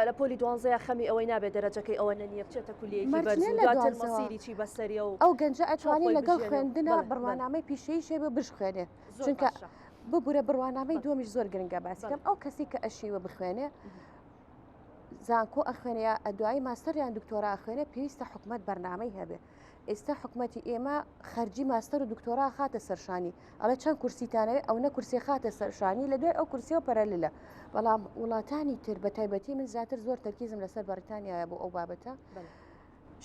لە پۆلی 12 خەمی ئەوەی نابێت دەرەجەکەی ئەوە نەنیە بچێتە کولیەکی بەسەری ئەو گەنجە ئەتوانێت لەگەڵ خوێندنە بڕوانامەی پیشەی شێ بە بشخوێنێ چونکە ببوورە بڕوانامەی دومیش زۆر گرنگە باسیکەم ئەو کەسی کە ئەشیوە بخوێنێ زانکۆ ئەخوێنەیە ئەدوایی ماستەریان دکتۆرا ئەخوێنێ پێویستە حکومەت بەرنامەی هەبێ ئێستا حکوومەتی ئێمە خەرجی ماستەر و دکتۆرا خاتە سەرشانی ئەڵە چەند کورسیتانەوێت ئەو نە کورسی خاتە سەرشانی لە دوای ئەو کورسیەوە پەرەلە بەڵام وڵاتانی تر بە تایبەتی من زیاتر زۆر تەرکیزم لەسەر بەریتانیایە بۆ ئەو بابەتە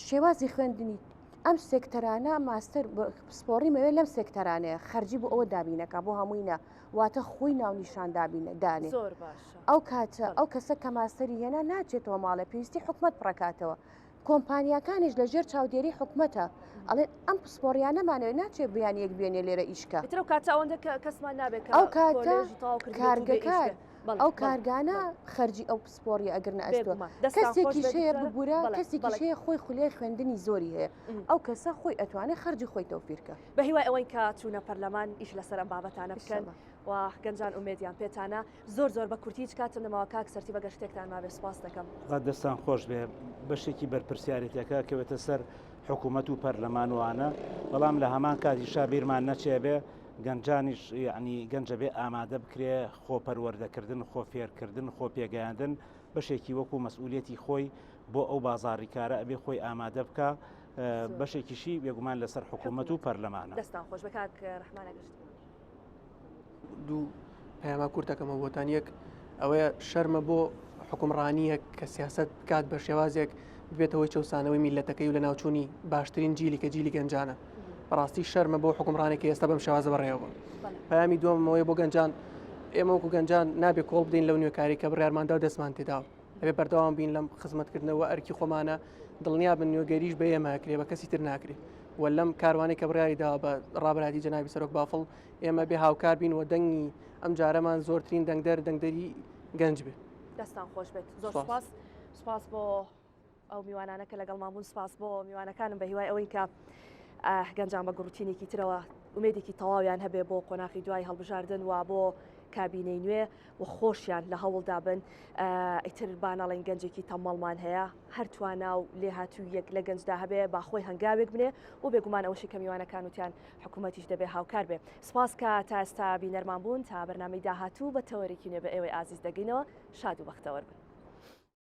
شێوازی خوێندنی ئەم سێکتەرانە ماستەر سپۆڕی مەوێت لەم سێکتەرانەیە خەرجی بۆ ئەوە دابینەکە بۆ هەمووینە واتە خۆی ناونیشان دابینە دانێ ئەو کاتە ئەو کەسە کە ماستەری هێنا ناچێتەوە ماڵە پێویستی حکومەت بڕکاتەوە کۆمپانیەکانیش لە ژێر چاودێری حکومەتە ئەڵێ ئەم پسپۆریانەمانەوە ناچێت بیانیەک بێنێ لێرە ئیشکە کەسمان نابێت ئەو کاتە کارگەکار ئەو کارگانە خەرجی ئەو پسپۆری ئەگرنە ئەستۆ کەسێکی شەیە ببوورە کەسێکی شەیە خۆی خولیای خوێندنی زۆری هەیە ئەو کەسە خۆی ئەتوانێت خەرجی خۆی تەوفیرکە بە هیوای ئەوەی کە چوونە پەرلەمان ئیش لەسەر ئەم بابەتانە بکەن و گەنجان ئومێدیان پێتانە زۆر بە کورتی هیچ کاتم نەماوە کاک سەرتی بە گەشتێکتان مابێ سپاس دەکەم دەستان خۆش بێ بەشێکی بەرپرسیارەتەکە کەوێتە سەر حکوومەت و پەرلەمانوانە بەڵام لە هەمان کاتیشا بیرمان نەچێبێ گەنجانیش یعنی گەنجە بێ ئامادە بکرێ خۆپەروەردەکردن خۆ فێرکردن خۆ پێگەیاندن بەشێکی وەکو مەسئولیەتی خۆی بۆ ئەو بازاڕی کارە ئەبێ خۆی ئامادە بکە بەشێکیشی بێگومان لەسەر حکوومەت و پەرلەمانە دەستان خۆش بە کاک ڕەحمانە گەشت دوو پەیاما کورتەکەمە بۆتان یەک ئەوەیە شەرمە بۆ حکومڕانیەک کە سیاست بکات بە شێوازێک بێتەوەی چەسانەوەی میلەتەکەی و لە ناوچوونی باشترین جیلی کە جیلی گەنجانە بەڕاستی شەرمە بۆ حکومڕانێکی ئێستا بەم شێوازە بەڕێوە پەیامی دووەمەوەی بۆ گەنجان ئێمە وەکو گەنجان نابێت کۆڵ بدەین لەو نوێکاری کە بڕیارماندا و دەستمان تێداوە ئەبێ بەردەوام بین لەم خزمەتکردنەوە ئەرکی خۆمانە دڵنیا بن نوێگەریش بە ئێمەکرێ بە کەسی تر ناکرێت و لەم کاروانی کە بڕیاریدا بە ڕابراتی جەنابی سەرۆک بافڵ ئێمە بێ هاوکار بین و دەنگی ئەم جارەمان زۆرترین دەنگدەری گەنج بێت دەستان خۆش بێت زۆر سپاس بۆ ئەو میوانانە کە لەگەڵ مامون سپاس بۆ میوانەکانم بە هیوای ئەوەی کە گەنجان بە گڕوتینێکی ترەوە ومێدێکی تەواویان هەبێ بۆ قۆناغی دوای هەڵبژاردن و بۆ کابینەی نوێ و خۆشیان لە هەوڵدا بن ئیتر باناڵین گەنجێکی تەمەڵمان هەیە هەرتوانە و لێ هاتوو یەک لە گەنجدا هەبێ باخۆی هەنگاوێک بنێ و بێگومان ئەوشی کە میوانەکان وتیان حکوومەتیش دەبێ هاوکار بێ سپاس کە تا ئێستا بینەرمان بوون تا بەرنامەی داهاتوو بە تەوەرێکی نوێ بە ئێوەی ئازیز دەگەینەوە شاد و بەختەوەر بن.